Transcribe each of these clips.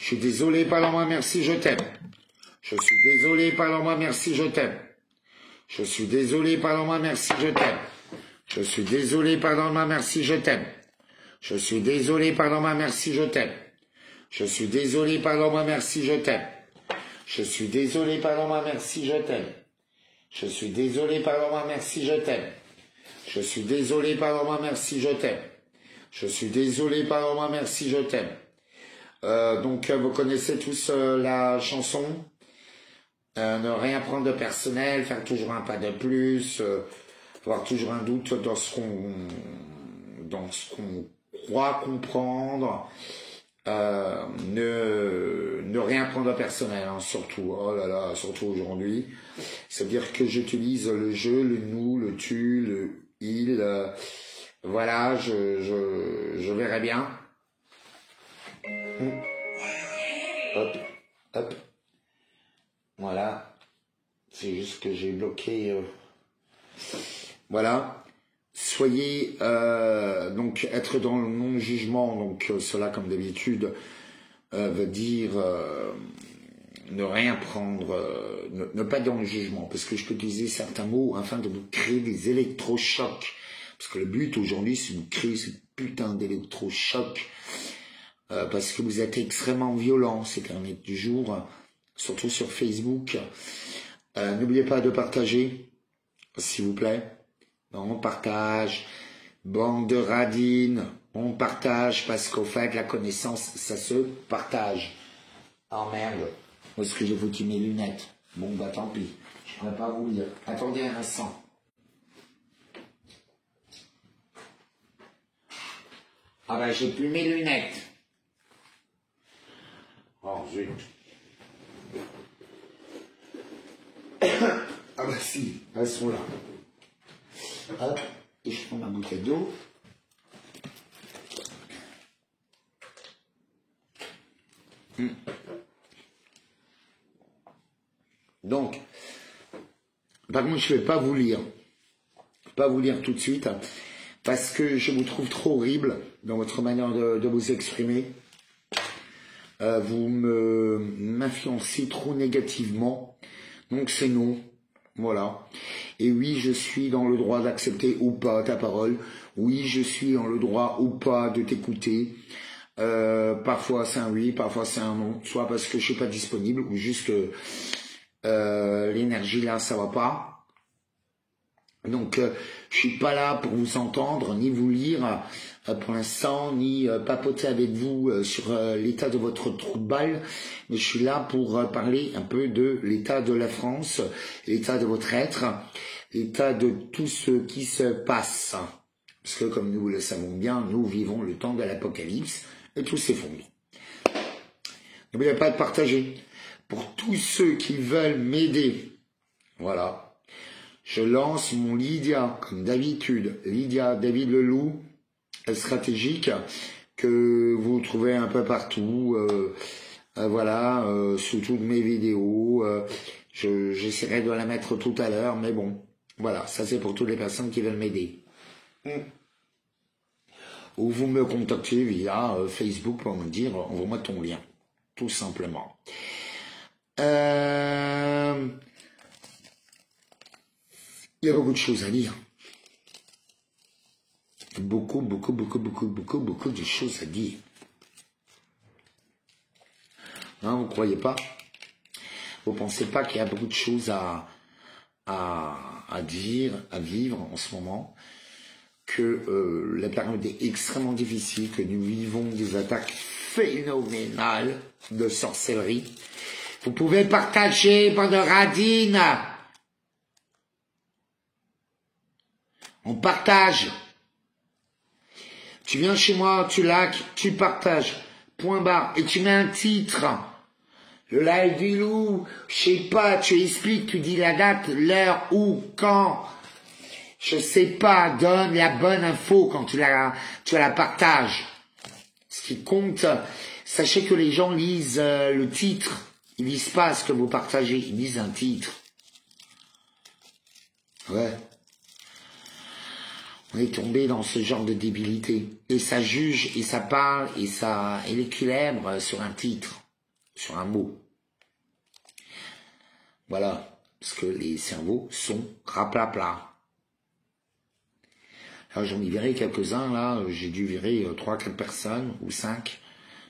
Je suis désolé, pardonne-moi, merci, je t'aime. Je suis désolé, pardonne-moi, merci, je t'aime. Je suis désolé, pardonne-moi, merci, je t'aime. Je suis désolé, pardonne-moi, merci, je t'aime. Je suis désolé, pardonne-moi, merci, je t'aime. Je suis désolé, pardonne-moi, merci, je t'aime. Je suis désolé, pardonne-moi, merci, je t'aime. Je suis désolé, pardonne-moi, merci, je t'aime. Je suis désolé, pardonne-moi, merci, je t'aime. Je suis désolé, pardonne-moi, merci, je t'aime. Donc, vous connaissez tous la chanson. Ne rien prendre de personnel, faire toujours un pas de plus, avoir toujours un doute dans ce qu'on croit comprendre. Ne rien prendre personnel, hein, surtout, oh là là, surtout aujourd'hui. C'est-à-dire que j'utilise le je, le nous, le tu, le il, voilà, je verrai bien. Hop, hop. Voilà. C'est juste que j'ai bloqué. Voilà. Soyez donc être dans le non-jugement, donc cela comme d'habitude veut dire ne rien prendre, ne pas être dans le jugement, parce que je peux utiliser certains mots afin de vous créer des électrochocs, parce que le but aujourd'hui c'est de vous créer ce putain d'électrochoc, parce que vous êtes extrêmement violent ces derniers jours, surtout sur Facebook. N'oubliez pas de partager, s'il vous plaît. On partage, bande de radines, on partage parce qu'au fait, la connaissance, ça se partage. Oh merde, où est-ce que j'ai foutu mes lunettes? Bon, bah tant pis, je ne pourrais pas vous lire. Attendez un instant. Ah bah j'ai plus mes lunettes. Oh zut. Ah bah si, elles sont là. Hop, et je prends ma bouteille d'eau. Donc, par contre, je ne vais pas vous lire. Pas vous lire tout de suite, parce que je vous trouve trop horrible dans votre manière de vous exprimer. Vous m'influencez trop négativement. Donc c'est non. Voilà. Et oui, je suis dans le droit d'accepter ou pas ta parole. Oui, je suis dans le droit ou pas de t'écouter. Parfois c'est un oui, parfois c'est un non. Soit parce que je suis pas disponible ou juste que l'énergie là, ça va pas. Donc je suis pas là pour vous entendre, ni vous lire pour l'instant, ni papoter avec vous sur l'état de votre trou de balle, mais je suis là pour parler un peu de l'état de la France, l'état de votre être, l'état de tout ce qui se passe. Parce que comme nous le savons bien, nous vivons le temps de l'apocalypse et tout s'effondre. N'oubliez pas de partager. Pour tous ceux qui veulent m'aider, voilà, je lance mon Lydia, comme d'habitude, Lydia David Leloup, stratégique, que vous trouvez un peu partout, voilà, sous toutes mes vidéos. J'essaierai de la mettre tout à l'heure, mais bon, voilà, ça c'est pour toutes les personnes qui veulent m'aider. Ou vous me contactez via Facebook pour me dire, envoie-moi ton lien, tout simplement. Il y a beaucoup de choses à dire. Beaucoup de choses à dire. Non, vous croyez pas? Vous pensez pas qu'il y a beaucoup de choses à dire, à vivre en ce moment? Que la période est extrêmement difficile, que nous vivons des attaques phénoménales de sorcellerie. Vous pouvez partager, bande de radines. On partage. Tu viens chez moi, tu likes, tu partages, point barre, et tu mets un titre. Le live du loup, je sais pas, tu expliques, tu dis la date, l'heure, où, quand. Je sais pas, donne la bonne info quand tu la partages. Ce qui compte, sachez que les gens lisent le titre. Ils lisent pas ce que vous partagez, ils lisent un titre. Ouais. On est tombé dans ce genre de débilité. Et ça juge, et ça parle, et ça équilibre sur un titre. sur un mot. Voilà, parce que les cerveaux sont raplapla. Alors j'en ai viré quelques-uns, là, j'ai dû virer 3-4 personnes, ou 5,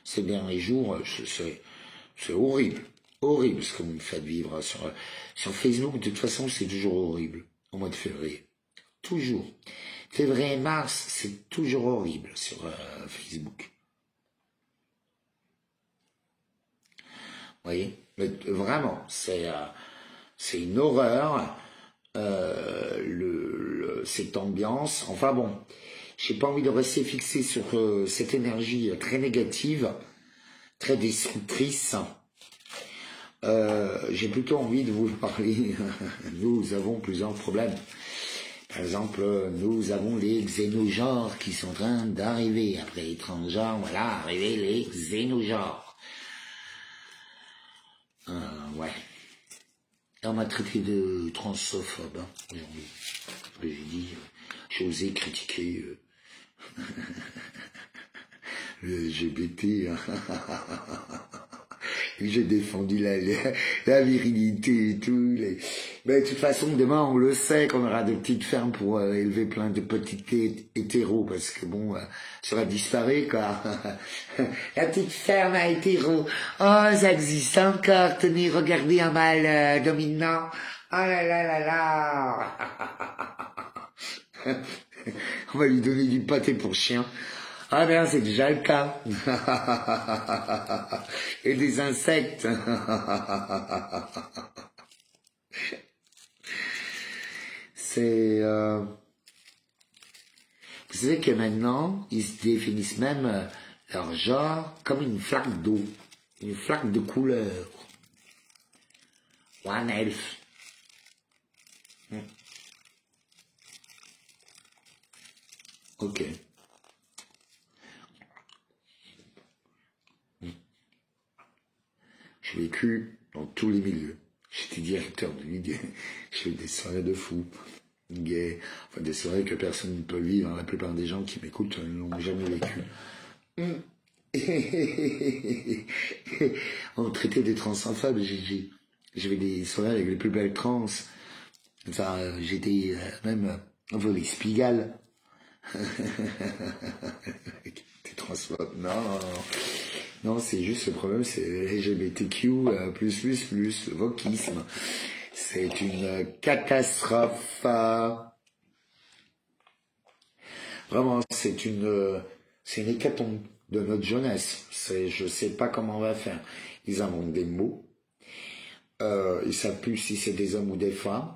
ces derniers jours, c'est horrible. Horrible ce que vous me faites vivre sur Facebook. De toute façon, c'est toujours horrible, au mois de février. Toujours. Février et mars, c'est toujours horrible sur Facebook. Vous voyez? Mais vraiment, c'est une horreur, cette ambiance. Enfin bon, j'ai pas envie de rester fixé sur cette énergie très négative, très destructrice. J'ai plutôt envie de vous parler. Nous avons plusieurs problèmes. Par exemple, nous avons les xénogenres qui sont en train d'arriver. Après les transgenres, voilà, arriver les xénogenres. Ouais. Et on m'a traité de transphobe hein, aujourd'hui. J'ai dit, j'ai osé critiquer le LGBT. J'ai défendu la virilité et tout. Mais de toute façon, demain, on le sait qu'on aura des petites fermes pour élever plein de petites hétéros, parce que bon, ça va disparaître, quoi. La petite ferme à hétéros. Oh, ça existe encore. Tenez, regardez un mâle dominant. Oh là là là là. On va lui donner du pâté pour chien. Ah ben c'est déjà le cas. Et des insectes. C'est... Vous savez que maintenant, ils se définissent même leur genre comme une flaque d'eau. Une flaque de couleur. Ou un elfe. Ok. J'ai vécu dans tous les milieux. J'étais directeur de nuit, j'ai fait des soirées de fous, gays, enfin des soirées que personne ne peut vivre. La plupart des gens qui m'écoutent ne l'ont jamais vécu. On traitait des transphobes, j'avais des soirées avec les plus belles trans. Enfin, j'étais même envolé Spiegel. T'es transphobe, non. Non, c'est juste le problème, c'est LGBTQ, le wokisme. C'est une catastrophe. Vraiment, c'est une hécatombe de notre jeunesse. Je sais pas comment on va faire. Ils inventent des mots. Ils savent plus si c'est des hommes ou des femmes.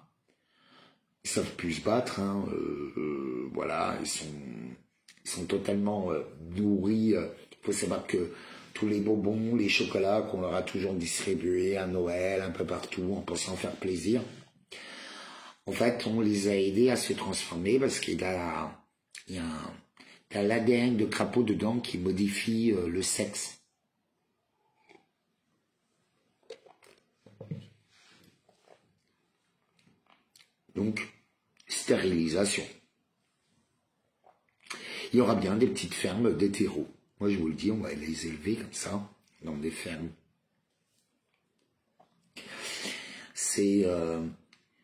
Ils savent plus se battre, hein. Voilà, ils sont totalement nourris. Il faut savoir que tous les bonbons, les chocolats qu'on leur a toujours distribués à Noël, un peu partout, en pensant faire plaisir. En fait, on les a aidés à se transformer parce qu'il y a l'ADN de crapaud dedans qui modifie le sexe. Donc, stérilisation. Il y aura bien des petites fermes d'hétéros. Moi, je vous le dis, on va les élever comme ça, dans des fermes. C'est...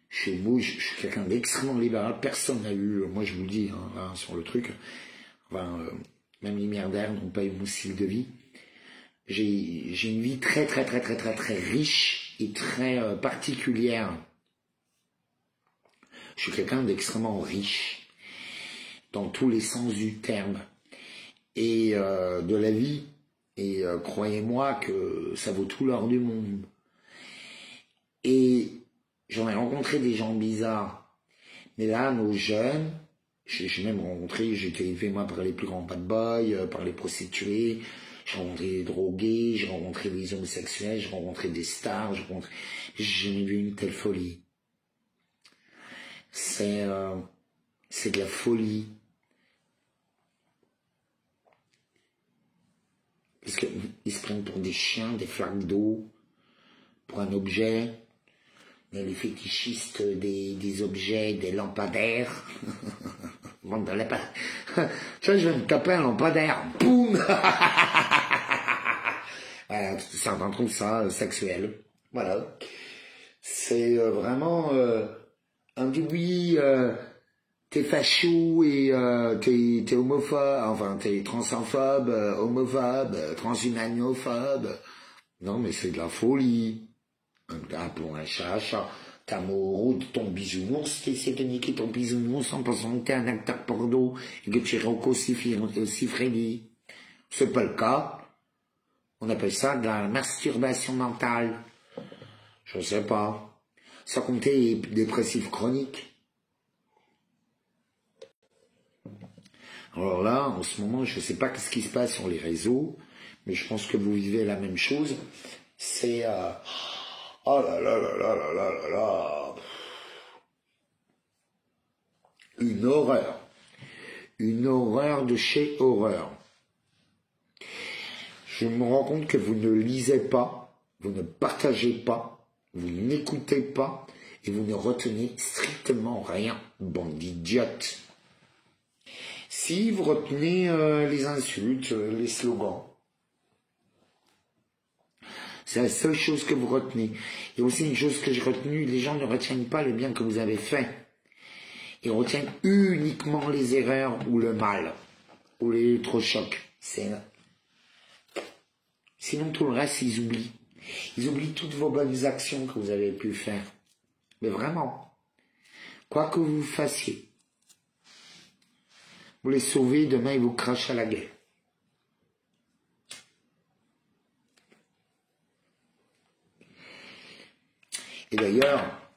chez nous, je suis quelqu'un d'extrêmement libéral. Personne n'a eu... Moi, je vous le dis, hein, là, sur le truc. Enfin, même les milliardaires n'ont pas eu mon style de vie. J'ai une vie très riche et très particulière. Je suis quelqu'un d'extrêmement riche, dans tous les sens du terme. Et de la vie, et croyez-moi que ça vaut tout l'or du monde. Et j'en ai rencontré des gens bizarres, mais là, nos jeunes, j'ai même rencontré, j'ai été élevé moi par les plus grands bad boys, par les prostituées, j'ai rencontré des drogués, j'ai rencontré des homosexuels, j'ai rencontré des stars, j'ai jamais vu une telle folie. C'est de la folie. Parce qu'ils se prennent pour des chiens, des flaques d'eau, pour un objet. Mais les fétichistes des objets, des lampadaires. Bande de lampadaires. Tu vois, je vais me taper un lampadaire. Boum. Voilà, certains trouvent ça sexuel. Voilà. C'est vraiment un dit oui, t'es facho et t'es homophobe, enfin t'es transphobe, homophobe, transhumanophobe. Non mais c'est de la folie. Appelons un chat à chat. T'as amoureux de ton bisounours, t'essaies de niquer ton bisounours en pensant que t'es un acteur porno et que tu es Rocco Siffredi. C'est pas le cas. On appelle ça de la masturbation mentale. Je sais pas. Sans compter les dépressifs chroniques. Alors là, en ce moment, je sais pas ce qui se passe sur les réseaux, mais je pense que vous vivez la même chose. C'est oh là là là là là là là là. Une horreur. Une horreur de chez horreur. Je me rends compte que vous ne lisez pas, vous ne partagez pas, vous n'écoutez pas et vous ne retenez strictement rien, bande d'idiotes. Si vous retenez les insultes, les slogans, c'est la seule chose que vous retenez. Et aussi une chose que j'ai retenue, les gens ne retiennent pas le bien que vous avez fait. Ils retiennent uniquement les erreurs ou le mal, ou les électrochocs. Sinon tout le reste, ils oublient. Ils oublient toutes vos bonnes actions que vous avez pu faire. Mais vraiment, quoi que vous fassiez, vous les sauvez, demain ils vous crachent à la gueule. Et d'ailleurs,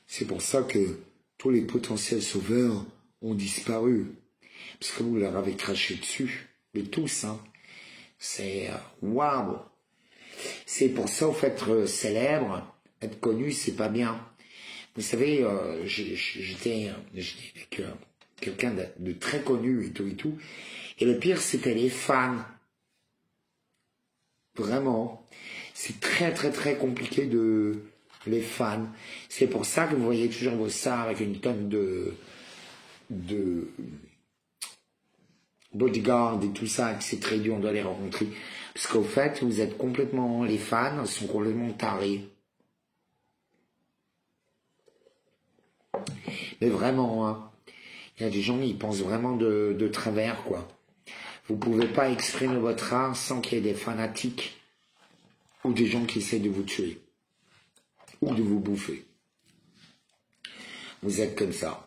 c'est pour ça que tous les potentiels sauveurs ont disparu. Parce que vous leur avez craché dessus. Mais tous, hein. C'est waouh. C'est pour ça, au fait, être célèbre, être connu, c'est pas bien. Vous savez, j'étais avec quelqu'un de très connu et tout. Et le pire, c'était les fans. Vraiment. C'est très, très, très compliqué de les fans. C'est pour ça que vous voyez toujours vos stars avec une tonne de bodyguard et tout ça, que c'est très dur de les rencontrer. Parce qu'au fait, vous êtes complètement, les fans sont complètement tarés. Mais vraiment, hein, il y a des gens, ils pensent vraiment de travers, quoi. Vous pouvez pas exprimer votre art sans qu'il y ait des fanatiques ou des gens qui essaient de vous tuer ou de vous bouffer. Vous êtes comme ça.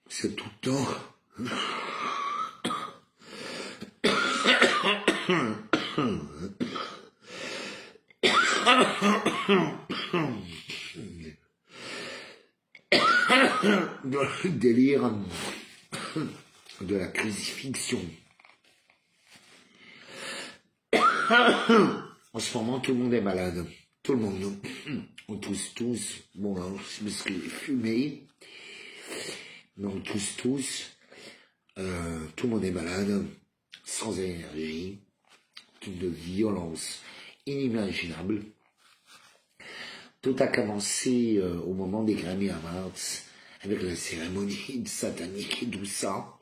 C'est tout le temps. Dans le délire de la crucifixion. En ce moment, tout le monde est malade. Tout le monde. On tousse tous. Bon, là, c'est parce que j'ai fumé. Mais on tousse tous. Tout le monde est malade. Sans énergie. De violence inimaginable. Tout a commencé au moment des Grammy Awards, avec la cérémonie satanique et tout ça.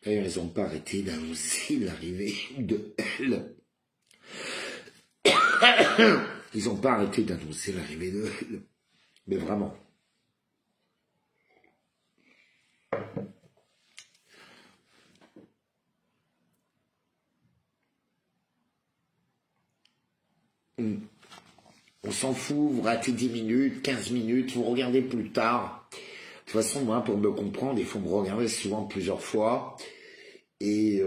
D'ailleurs, ils n'ont pas arrêté d'annoncer l'arrivée de elle. Ils n'ont pas arrêté d'annoncer l'arrivée de elle. Mais vraiment. On s'en fout, vous ratez 10 minutes, 15 minutes, vous regardez plus tard. De toute façon, moi, pour me comprendre, il faut me regarder souvent plusieurs fois. Et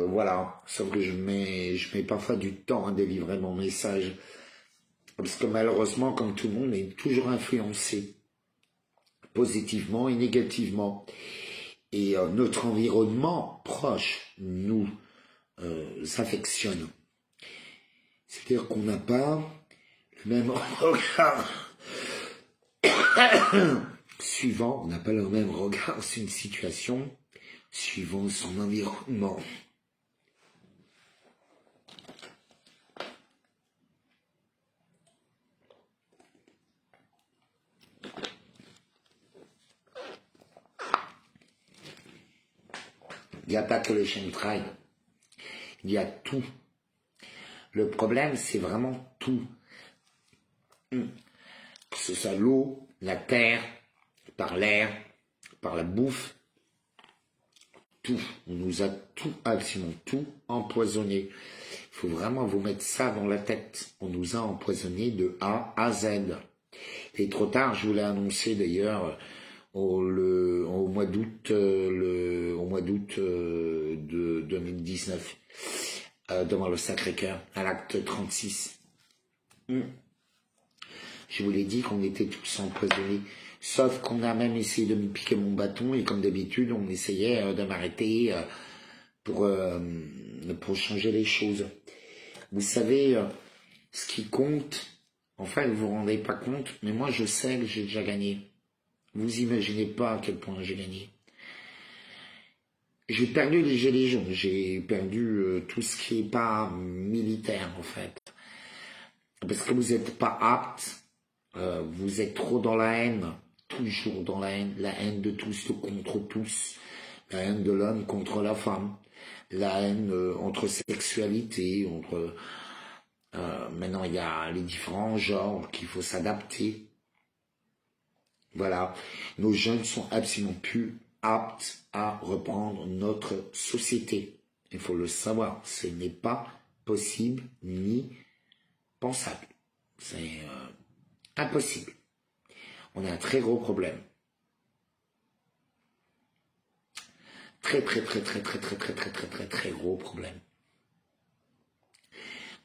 voilà, sauf que je mets parfois du temps à délivrer mon message. Parce que malheureusement, comme tout le monde, on est toujours influencé, positivement et négativement. Et notre environnement proche nous affectionne. C'est-à-dire qu'on n'a pas le même regard suivant, on n'a pas le même regard sur une situation suivant son environnement. Il n'y a pas que les chemtrails. Il y a tout. Le problème, c'est vraiment tout. Que ce soit l'eau, la terre, par l'air, par la bouffe, tout. On nous a tout, absolument tout empoisonné. Il faut vraiment vous mettre ça dans la tête. On nous a empoisonné de A à Z. Et trop tard, je vous l'ai annoncé d'ailleurs au mois d'août de 2019, devant le Sacré-Cœur, à l'acte 36. Je vous l'ai dit qu'on était tous empoisonnés. Sauf qu'on a même essayé de me piquer mon bâton et comme d'habitude, on essayait de m'arrêter pour changer les choses. Vous savez, ce qui compte, enfin, vous vous rendez pas compte, mais moi je sais que j'ai déjà gagné. Vous imaginez pas à quel point j'ai gagné. J'ai perdu les gilets jaunes, j'ai perdu tout ce qui est pas militaire en fait. Parce que vous n'êtes pas apte, vous êtes trop dans la haine. Toujours dans la haine de tous contre tous, la haine de l'homme contre la femme, la haine entre sexualité, entre maintenant il y a les différents genres qu'il faut s'adapter. Voilà, nos jeunes sont absolument plus aptes à reprendre notre société. Il faut le savoir, ce n'est pas possible ni pensable. C'est impossible. On a un très gros problème. Très gros problème.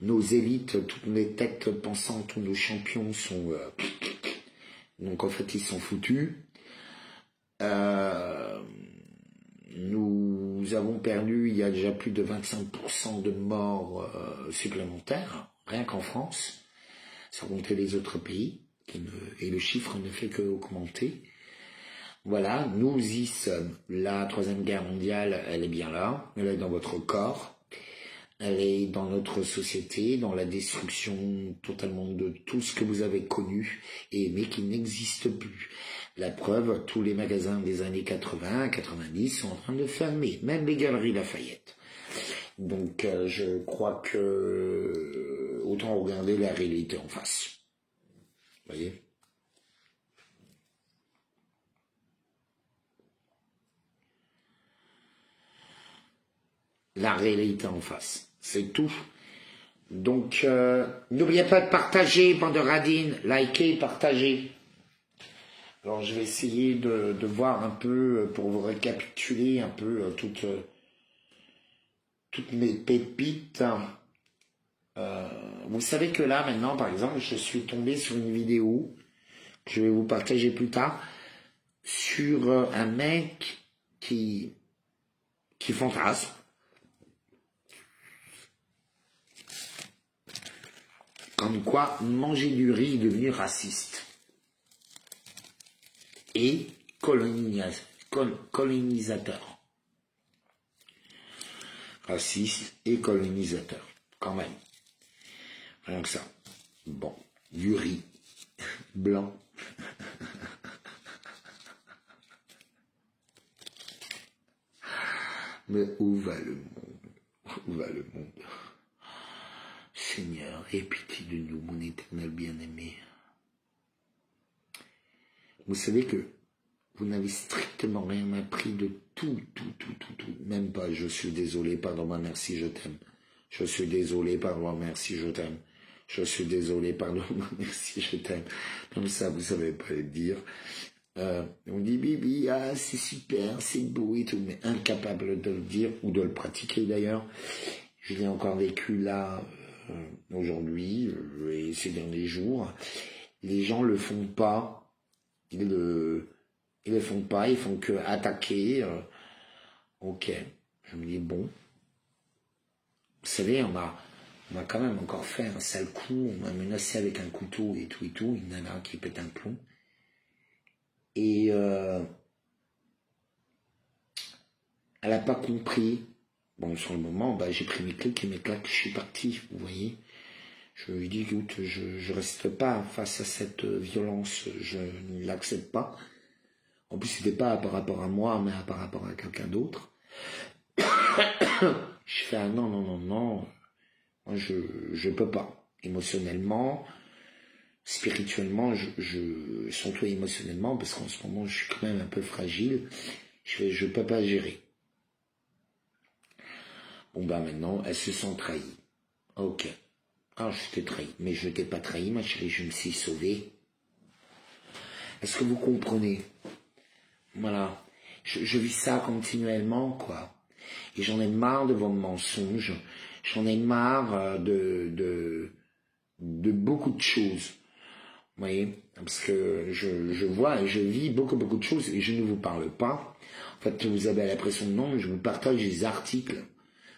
Nos élites, toutes les têtes pensantes, tous nos champions sont... donc en fait, ils sont foutus. Nous avons perdu, il y a déjà plus de 25% de morts supplémentaires, rien qu'en France, sans compter les autres pays. Et le chiffre ne fait que augmenter. Voilà, nous y sommes. La Troisième Guerre mondiale, elle est bien là, elle est dans votre corps, elle est dans notre société, dans la destruction totalement de tout ce que vous avez connu et aimé qui n'existe plus. La preuve, tous les magasins des années 80, 90 sont en train de fermer, même les galeries Lafayette. Donc je crois que autant regarder la réalité en face. Vous voyez ? La réalité en face, c'est tout. Donc, n'oubliez pas de partager, bande de radines, likez, partagez. Alors, je vais essayer de voir un peu, pour vous récapituler un peu toutes mes pépites. Vous savez que là, maintenant, par exemple, je suis tombé sur une vidéo que je vais vous partager plus tard sur un mec qui fantasme. Comme quoi, manger du riz est devenu raciste. Et colonisateur. Raciste et colonisateur, quand même. Rien que ça. Bon, du riz blanc. Mais où va le monde? Où va le monde? Seigneur, aie pitié de nous, mon éternel bien-aimé. Vous savez que vous n'avez strictement rien appris de tout. Même pas, je suis désolé, pardon, merci, je t'aime. Je suis désolé, pardon, merci, je t'aime. Je suis désolé, pardon, merci, je t'aime. Comme ça, vous savez pas le dire. On dit Bibi, ah, c'est super, c'est beau et tout, mais incapable de le dire ou de le pratiquer d'ailleurs. Je l'ai encore vécu là, aujourd'hui et ces derniers jours. Les gens le font pas. Ils le font pas, ils font que attaquer. Ok, je me dis bon. Vous savez, on m'a quand même encore fait un sale coup, on m'a menacé avec un couteau et tout, une nana qui pète un plomb. Et elle a pas compris. Bon, sur le moment, j'ai pris mes clics et mes claques, je suis parti, vous voyez. Je lui dis, écoute, je reste pas face à cette violence, je ne l'accepte pas. En plus, c'était pas par rapport à moi, mais par rapport à quelqu'un d'autre. Je fais, ah non, non, non, non, moi je peux pas. Émotionnellement, spirituellement, surtout émotionnellement, parce qu'en ce moment je suis quand même un peu fragile, je peux pas gérer. Bon ben maintenant, elle se sent trahie. Ok. Alors je t'ai trahi, mais je t'ai pas trahi, ma chérie, je me suis sauvée. Est-ce que vous comprenez? Voilà. Je vis ça continuellement, quoi. Et j'en ai marre de vos mensonges. J'en ai marre de beaucoup de choses. Vous voyez? Parce que je vois et je vis beaucoup de choses et je ne vous parle pas. En fait, vous avez l'impression de non, je vous partage des articles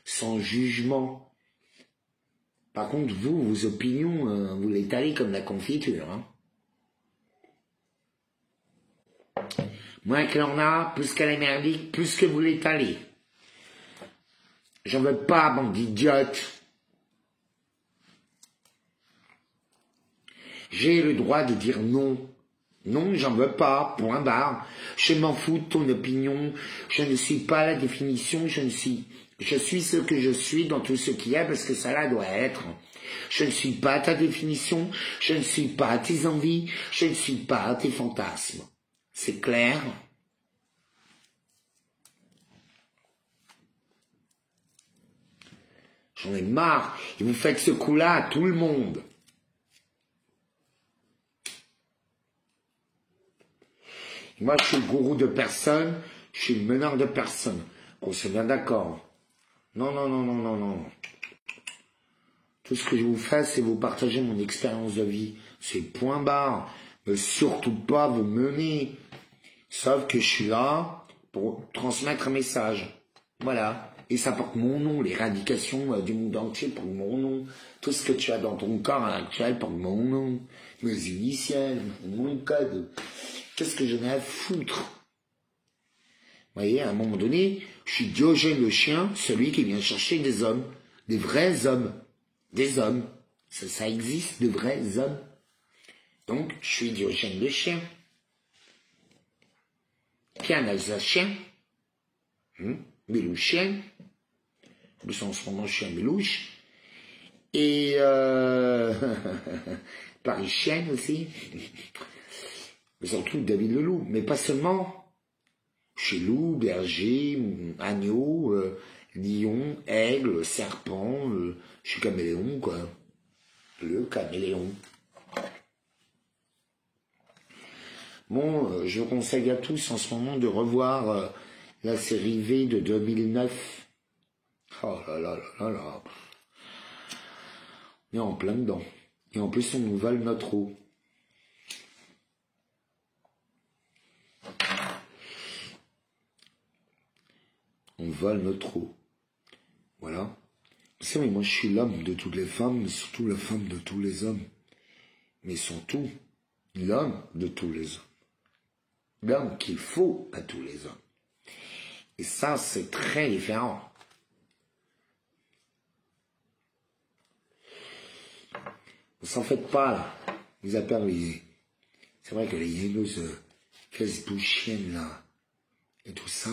sans jugement. Par contre, vous, vos opinions, vous l'étalez comme la confiture. Hein. Moins qu'elle en a, plus qu'elle est merdique, plus que vous l'étalez. J'en veux pas, bande d'idiotes. J'ai le droit de dire non. Non, j'en veux pas, point barre. Je m'en fous de ton opinion. Je ne suis pas la définition, je suis ce que je suis dans tout ce qu'il y a parce que ça là doit être. Je ne suis pas ta définition, je ne suis pas tes envies, je ne suis pas tes fantasmes. C'est clair? J'en ai marre. Et vous faites ce coup-là à tout le monde. Moi, je suis le gourou de personne, je suis le meneur de personne. On se bien d'accord. Non, non, non, non, non, non. Tout ce que je vous fais, c'est vous partager mon expérience de vie. C'est point barre. Mais surtout pas vous mener. Sauf que je suis là pour transmettre un message. Voilà. Et ça porte mon nom. L'éradication du monde entier porte mon nom. Tout ce que tu as dans ton corps actuel porte mon nom. Mes initiales, mon code. Qu'est-ce que j'en ai à foutre? Vous voyez, à un moment donné, je suis Diogène le chien, celui qui vient chercher des hommes. Des vrais hommes. Des hommes. Ça existe, de vrais hommes. Donc, je suis Diogène le chien. Puis un Alsacien. Mélouchien. En plus, en ce moment, je suis un Mélouche. Et Parisienne aussi. Mais surtout David Leloup. Mais pas seulement. Je suis loup, berger, agneau, lion, aigle, serpent. Je suis caméléon, quoi. Le caméléon. Bon, je conseille à tous en ce moment de revoir la série V de 2009. Oh là là là là là. On est en plein dedans. Et en plus, on nous vole notre eau. On vole notre eau. Voilà. Vous savez, moi je suis l'homme de toutes les femmes, mais surtout la femme de tous les hommes. Mais surtout, l'homme de tous les hommes. L'homme qu'il faut à tous les hommes. Et ça, c'est très différent. Vous s'en faites pas, là. Vous appelez c'est vrai que les hyénos facebookiennes, là, et tout ça,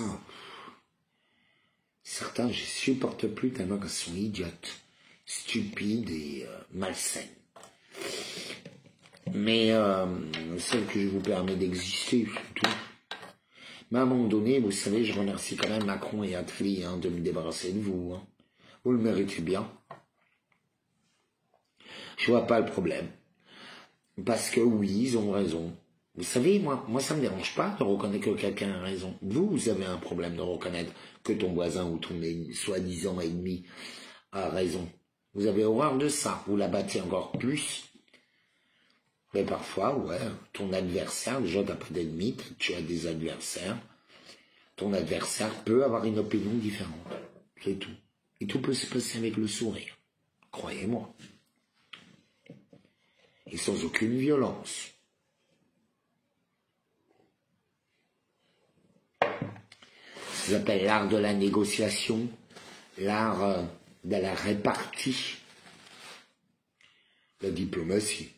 certains, je supporte plus tellement qu'elles sont idiotes, stupides et malsaines. Mais celle que je vous permets d'exister, c'est tout. Mais à un moment donné, vous savez, je remercie quand même Macron et Attali de me débarrasser de vous. Hein. Vous le méritez bien. Je vois pas le problème. Parce que oui, ils ont raison. Vous savez, moi ça me dérange pas de reconnaître que quelqu'un a raison. Vous avez un problème de reconnaître que ton voisin ou ton soi-disant ennemi a raison. Vous avez horreur de ça. Vous la battez encore plus. Mais parfois, ouais, ton adversaire, déjà t'as pas d'ennemi, tu as des adversaires. Ton adversaire peut avoir une opinion différente. C'est tout. Et tout peut se passer avec le sourire. Croyez-moi. Et sans aucune violence. Ça s'appelle l'art de la négociation, l'art de la répartie, la diplomatie.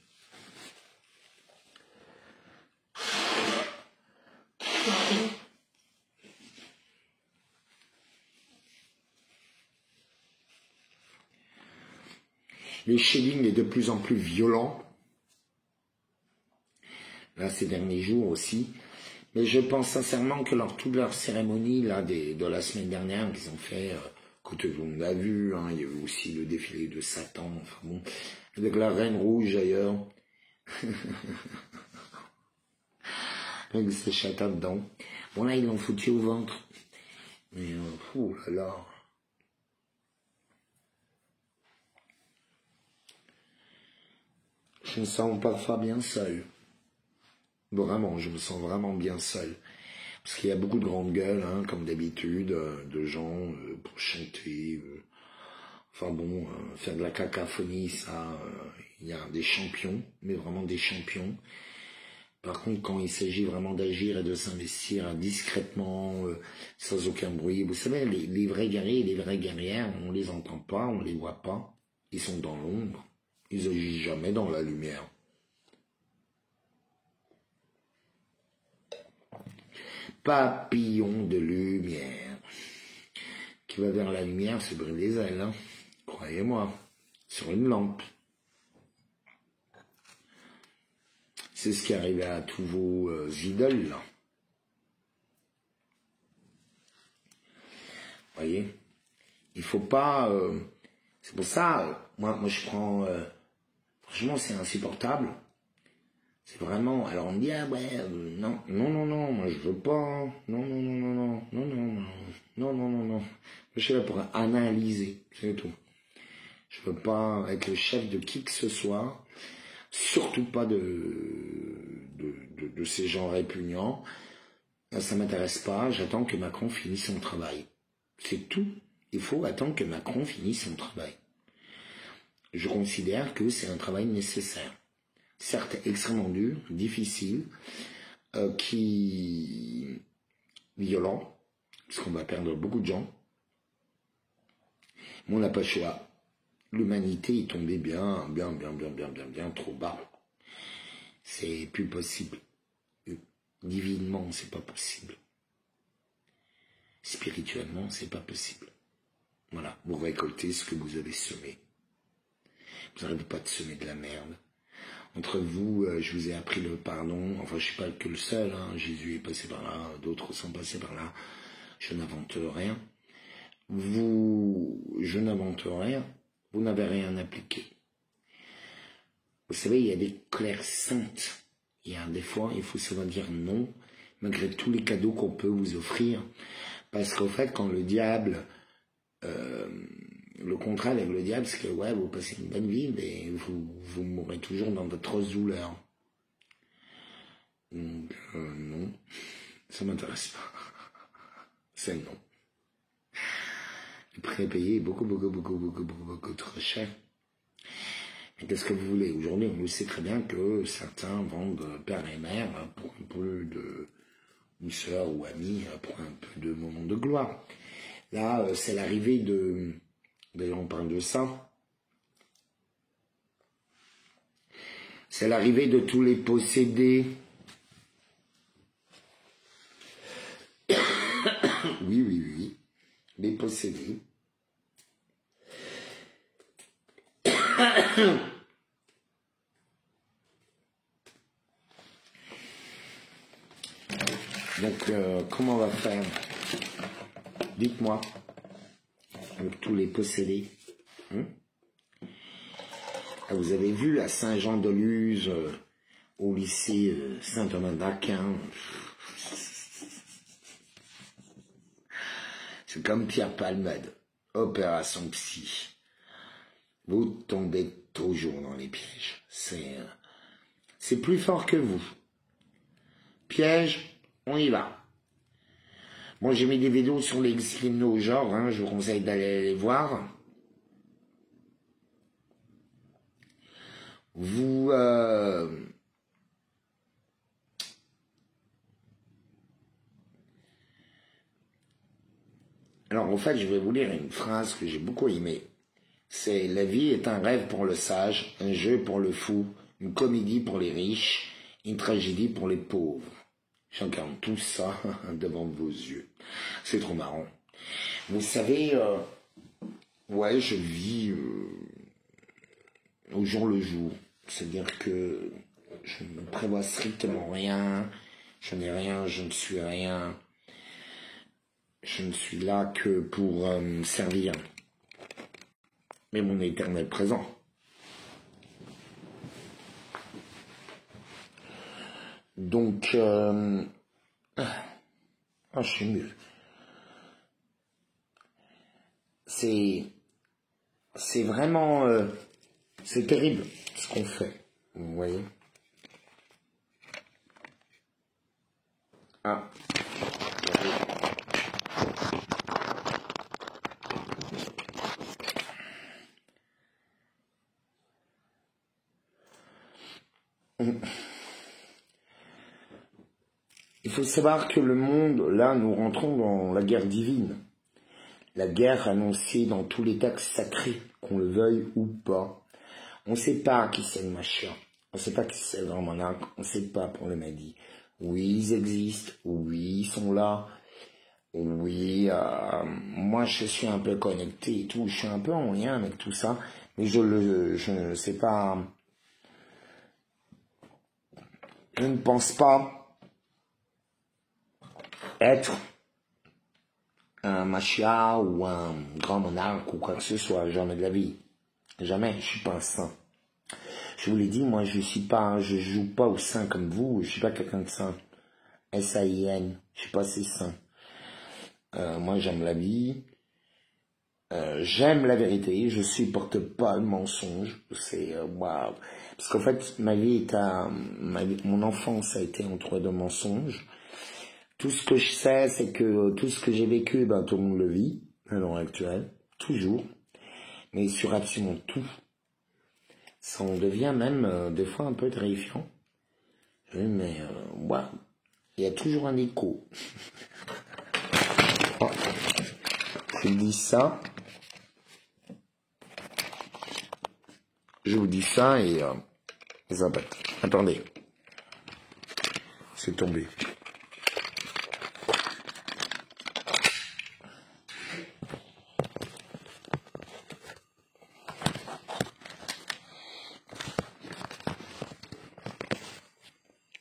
Le shading est de plus en plus violent. Là, ces derniers jours aussi. Mais je pense sincèrement que toute leur cérémonie là, de la semaine dernière qu'ils ont fait, que tout le monde a vu, hein, il y a eu aussi le défilé de Satan, enfin bon, avec la Reine Rouge d'ailleurs, avec ses châtains dedans. Bon là, ils l'ont foutu au ventre. Mais, oh là là. Je me sens parfois bien seul. Vraiment, je me sens vraiment bien seul. Parce qu'il y a beaucoup de grandes gueules, hein, comme d'habitude, de gens pour chanter. Enfin bon, faire de la cacophonie, ça, il y a des champions, mais vraiment des champions. Par contre, quand il s'agit vraiment d'agir et de s'investir discrètement, sans aucun bruit, vous savez, les vrais guerriers et les vraies guerrières, on les entend pas, on les voit pas. Ils sont dans l'ombre. Ils agissent jamais dans la lumière. Papillon de lumière. Qui va vers la lumière, se brûle les ailes, hein. Croyez-moi, sur une lampe. C'est ce qui est arrivé à tous vos idoles, là. Voyez, il faut pas... c'est pour ça, moi je prends... franchement, c'est insupportable. C'est vraiment... Alors on me dit, ah ouais, non, moi je veux pas. Non. Je suis là pour analyser, c'est tout. Je veux pas être le chef de qui que ce soit. Surtout pas de ces gens répugnants. Ça m'intéresse pas, j'attends que Macron finisse son travail. C'est tout. Il faut attendre que Macron finisse son travail. Je considère que c'est un travail nécessaire. Certes extrêmement dur, difficile, violent, parce qu'on va perdre beaucoup de gens. Mais on n'a pas le choix. L'humanité est tombée bien trop bas. C'est plus possible. Divinement, c'est pas possible. Spirituellement, c'est pas possible. Voilà, vous récoltez ce que vous avez semé. Vous n'arrêtez pas de semer de la merde. Entre vous, je vous ai appris le pardon. Enfin, je suis pas que le seul, hein. Jésus est passé par là, d'autres sont passés par là. Je n'invente rien. Je n'invente rien. Vous n'avez rien appliqué. Vous savez, il y a des colères saintes. Il y a des fois, il faut savoir dire non, malgré tous les cadeaux qu'on peut vous offrir. Parce qu'au fait, quand le diable, le contrat avec le diable, c'est que ouais, vous passez une bonne vie, mais vous mourrez toujours dans votre douleur. Donc, non, ça m'intéresse pas. C'est non. Le prix à payer est beaucoup trop cher. Mais qu'est-ce que vous voulez? Aujourd'hui, on le sait très bien que certains vendent père et mère pour un peu de, ou sœur ou ami, pour un peu de moment de gloire. Là, c'est l'arrivée de, d'ailleurs on parle de ça, c'est l'arrivée de tous les possédés. Oui, les possédés. Donc, comment on va faire? Dites-moi, avec tous les possédés. Vous avez vu à Saint-Jean-de-Luz, au lycée Saint-Thomas d'Aquin. C'est comme Pierre Palmade, opération psy. Vous tombez toujours dans les pièges. C'est plus fort que vous. Piège, on y va. Moi, j'ai mis des vidéos sur les gynécologues, hein, je vous conseille d'aller les voir. Vous... Alors, en fait, je vais vous lire une phrase que j'ai beaucoup aimée. C'est « La vie est un rêve pour le sage, un jeu pour le fou, une comédie pour les riches, une tragédie pour les pauvres. » J'incarne tout ça devant vos yeux. C'est trop marrant. Vous savez, ouais, je vis au jour le jour. C'est-à-dire que je ne prévois strictement rien, je n'ai rien, je ne suis rien. Je ne suis là que pour servir, mais mon éternel présent. Donc, je suis nul. C'est vraiment, c'est terrible ce qu'on fait, vous voyez. Ah. Il faut savoir que le monde, là, nous rentrons dans la guerre divine. La guerre annoncée dans tous les textes sacrés, qu'on le veuille ou pas. On ne sait pas qui c'est le machin. On ne sait pas qui c'est le grand monarque. On ne sait pas pour le Mahdi. Oui, ils existent. Oui, ils sont là. Oui, moi je suis un peu connecté et tout. Je suis un peu en lien avec tout ça. Mais je ne sais pas. Je ne pense pas être un machia ou un grand monarque ou quoi que ce soit, jamais de la vie. Jamais, je suis pas un saint. Je vous l'ai dit, moi je joue pas au saint comme vous, je suis pas quelqu'un de saint. S-A-I-N, je suis pas assez saint. Moi j'aime la vie, j'aime la vérité, je supporte pas le mensonge, c'est waouh. Parce qu'en fait, mon enfance a été entre deux mensonges. Tout ce que je sais, c'est que tout ce que j'ai vécu, tout le monde le vit, à l'heure actuelle, toujours, mais sur absolument tout. Ça en devient même des fois un peu terrifiant. Oui, mais waouh, il y a toujours un écho. Oh, je vous dis ça. Je vous dis ça et ça pète. Attendez, c'est tombé.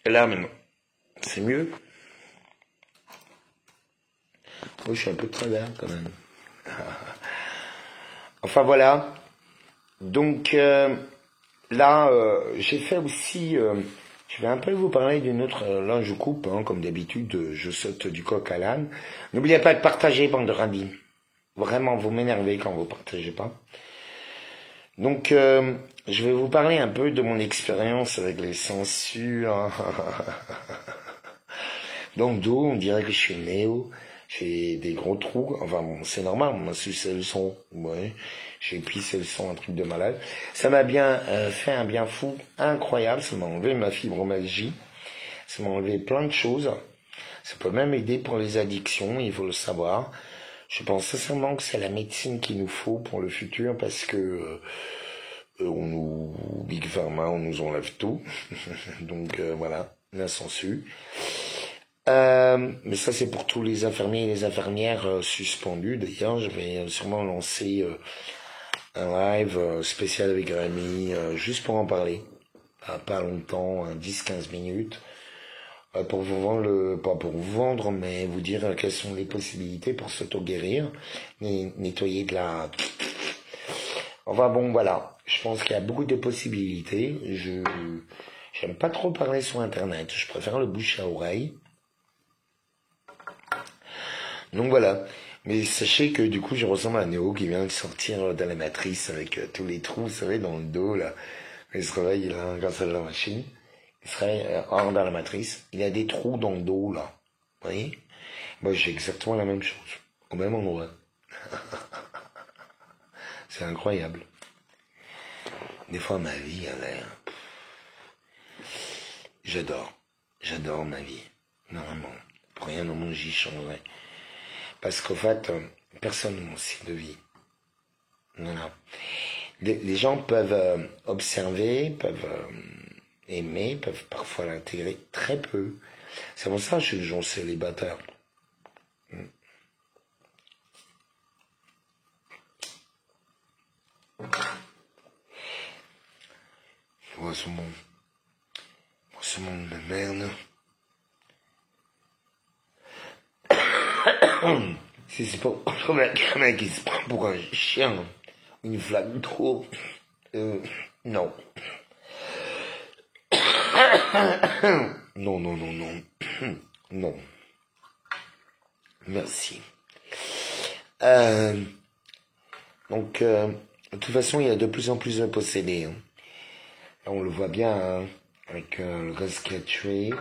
Et là maintenant, c'est mieux. Oui, je suis un peu de travers quand même. Enfin voilà. Donc là, j'ai fait aussi. Je vais un peu vous parler d'une autre. Là, je coupe, comme d'habitude, je saute du coq à l'âne. N'oubliez pas de partager, bande de radis. Vraiment, vous m'énervez quand vous partagez pas. Donc, je vais vous parler un peu de mon expérience avec les censures. Dans le dos, on dirait que je suis néo. J'ai des gros trous. Enfin bon, c'est normal, moi, c'est le son. Ouais. J'ai pissé le son, un truc de malade. Ça m'a bien fait un bien fou incroyable. Ça m'a enlevé ma fibromyalgie. Ça m'a enlevé plein de choses. Ça peut même aider pour les addictions, il faut le savoir. Je pense sincèrement que c'est la médecine qu'il nous faut pour le futur parce que Big Pharma, on nous enlève tout. Donc voilà, la censure. Mais ça c'est pour tous les infirmiers et les infirmières suspendus. D'ailleurs, je vais sûrement lancer un live spécial avec Rémi, juste pour en parler. Pas longtemps, 10-15 minutes. Pour vous vendre pas pour vous vendre, mais vous dire quelles sont les possibilités pour s'auto-guérir, nettoyer de la... Enfin bon, voilà. Je pense qu'il y a beaucoup de possibilités. J'aime pas trop parler sur Internet. Je préfère le bouche à oreille. Donc voilà. Mais sachez que du coup, je ressemble à Néo qui vient de sortir de la matrice avec tous les trous, vous savez, dans le dos, là. Il se réveille, là, grâce à la machine. Il serait hors dans la matrice. Il a des trous dans le dos, là. Vous voyez? Moi, j'ai exactement la même chose. Au même endroit. C'est incroyable. Des fois, ma vie, elle est... J'adore ma vie. Normalement. Pour rien au monde, j'y changerais. Parce qu'au fait, personne n'a mon style de vie. Non. Les gens peuvent observer, peuvent aimer, peuvent parfois l'intégrer très peu. C'est pour ça que je suis le genre célibataire. dans ce monde. Dans ce monde de merde. Si c'est pas comme la gamin qui se prend pour un chien, une flaque d'eau, non. Non, non, non, non. Non. Merci. Donc, de toute façon, il y a de plus en plus de possédés. Hein. Là, on le voit bien hein, avec le reste qui a tué.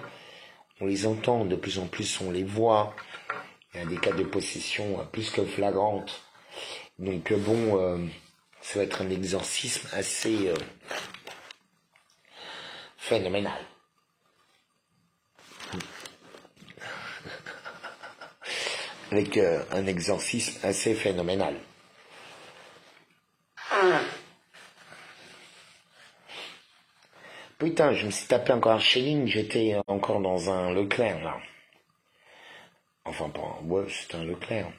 On les entend de plus en plus, on les voit. Il y a des cas de possession plus que flagrantes. Donc, bon, ça va être un exorcisme assez phénoménal. Avec un exorcisme assez phénoménal. Putain, je me suis tapé encore un Schelling, j'étais encore dans un Leclerc, là. Enfin, pas, ouais, c'était un Leclerc.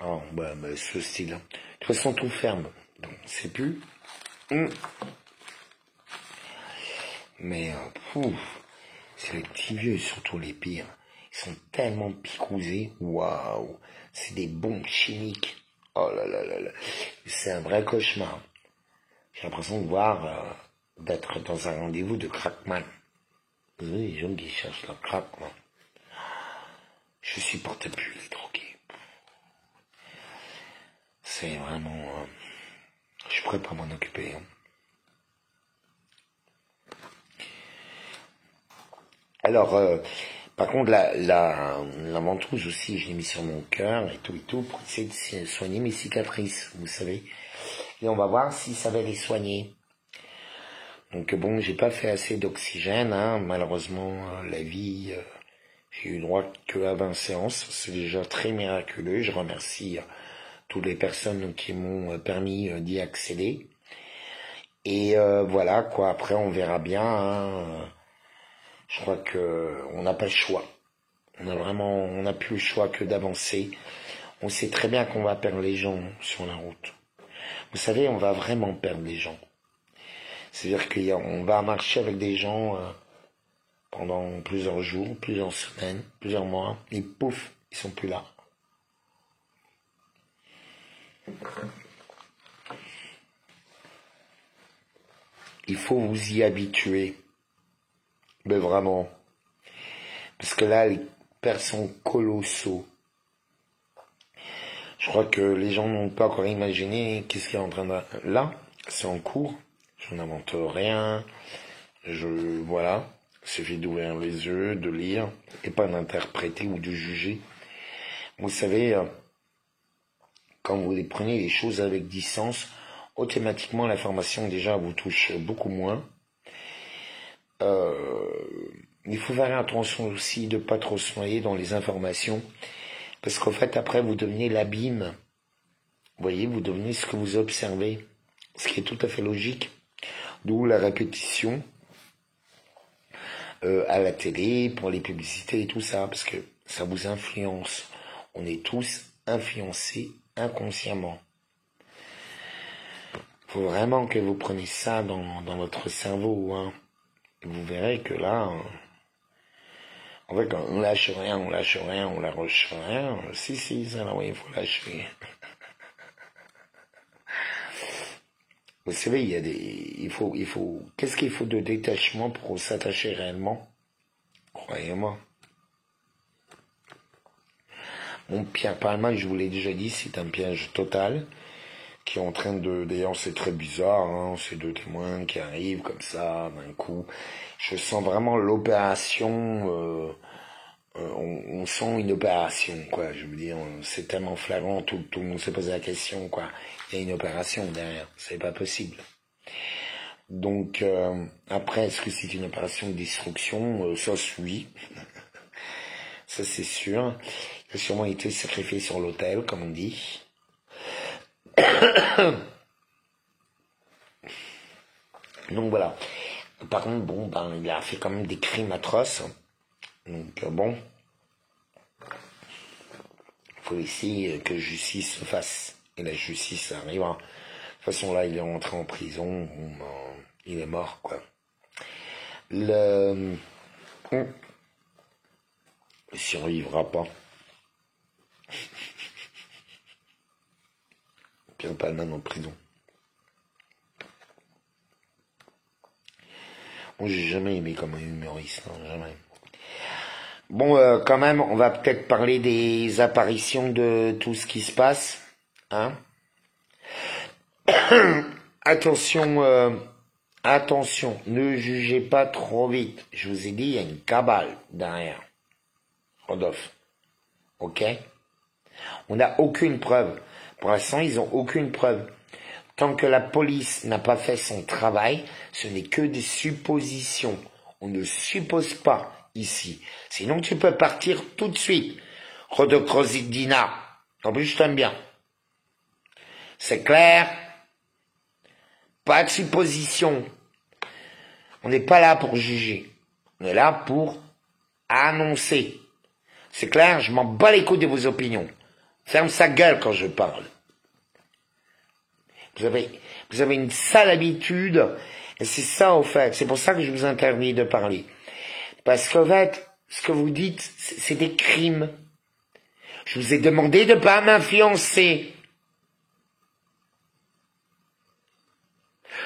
Ah, bah, ce style-là. De toute façon, tout ferme, donc c'est plus. Mais, c'est les petits vieux, surtout les pires. Ils sont tellement picousés, waouh, c'est des bombes chimiques. Oh là là là là, c'est un vrai cauchemar. J'ai l'impression de voir, d'être dans un rendez-vous de crackman. Vous savez, les gens qui cherchent leur crack, quoi. Je supporte plus les drogués. C'est vraiment, je pourrais pas m'en occuper. Hein. Alors, par contre, la ventouse aussi, je l'ai mis sur mon cœur et tout, pour essayer de soigner mes cicatrices, vous savez. Et on va voir si ça va les soigner. Donc bon, j'ai pas fait assez d'oxygène, hein. Malheureusement, la vie, j'ai eu droit que à 20 séances. C'est déjà très miraculeux. Je remercie toutes les personnes qui m'ont permis d'y accéder. Et voilà, quoi. Après, on verra bien. Hein. Je crois que on n'a pas le choix. On n'a plus le choix que d'avancer. On sait très bien qu'on va perdre les gens sur la route. Vous savez, on va vraiment perdre les gens. C'est-à-dire qu'on va marcher avec des gens pendant plusieurs jours, plusieurs semaines, plusieurs mois, et pouf, ils sont plus là. Il faut vous y habituer. Mais vraiment. Parce que là, les pertes sont colossaux. Je crois que les gens n'ont pas encore imaginé qu'est-ce qui est en train de... Là, c'est en cours. Je n'invente rien. Voilà. Il suffit d'ouvrir les yeux, de lire, et pas d'interpréter ou de juger. Vous savez, quand vous les prenez les choses avec distance, automatiquement l'information déjà vous touche beaucoup moins. Il faut faire attention aussi de pas trop se noyer dans les informations, parce qu'en fait après vous devenez l'abîme. Vous voyez, vous devenez ce que vous observez, ce qui est tout à fait logique. D'où la répétition à la télé, pour les publicités et tout ça, parce que ça vous influence. On est tous influencés inconsciemment. Faut vraiment que vous preniez ça dans votre cerveau, hein. Et vous verrez que là, en fait, quand on lâche rien, on lâche rien. Si, ça, là, oui, il faut lâcher. Vous savez, qu'est-ce qu'il faut de détachement pour s'attacher réellement? Croyez-moi. Mon Pierre Palma, je vous l'ai déjà dit, c'est un piège total, qui est en train d'ailleurs, c'est très bizarre, hein, ces deux témoins qui arrivent comme ça, d'un coup. Je sens vraiment l'opération, on sent une opération, quoi, je veux dire, c'est tellement flagrant, tout le monde se pose la question, quoi. Il y a une opération derrière, c'est pas possible. Donc, après, est-ce que c'est une opération de destruction? Ça, oui. Ça, c'est sûr. Il a sûrement été sacrifié sur l'autel, comme on dit. Donc, voilà. Par contre, bon, il a fait quand même des crimes atroces. Donc, bon. Il faut ici que justice se fasse. Et la justice arrivera. De toute façon, là, il est rentré en prison. Il est mort, quoi. il survivra pas. Pierre Palman en prison. Moi, j'ai jamais aimé comme un humoriste, non, jamais. Bon, quand même, on va peut-être parler des apparitions de tout ce qui se passe, hein. Attention, attention, ne jugez pas trop vite. Je vous ai dit, il y a une cabale derrière. Rodolphe. Ok? On n'a aucune preuve. Pour l'instant, ils n'ont aucune preuve. Tant que la police n'a pas fait son travail, ce n'est que des suppositions. On ne suppose pas ici. Sinon, tu peux partir tout de suite. Rodolphe Rosidina. En plus, je t'aime bien. C'est clair? Pas de supposition. On n'est pas là pour juger. On est là pour annoncer. C'est clair? Je m'en bats les couilles de vos opinions. Ferme sa gueule quand je parle. Vous avez une sale habitude, et c'est ça, au fait. C'est pour ça que je vous interdis de parler. Parce qu'en fait, ce que vous dites, c'est des crimes. Je vous ai demandé de pas m'influencer.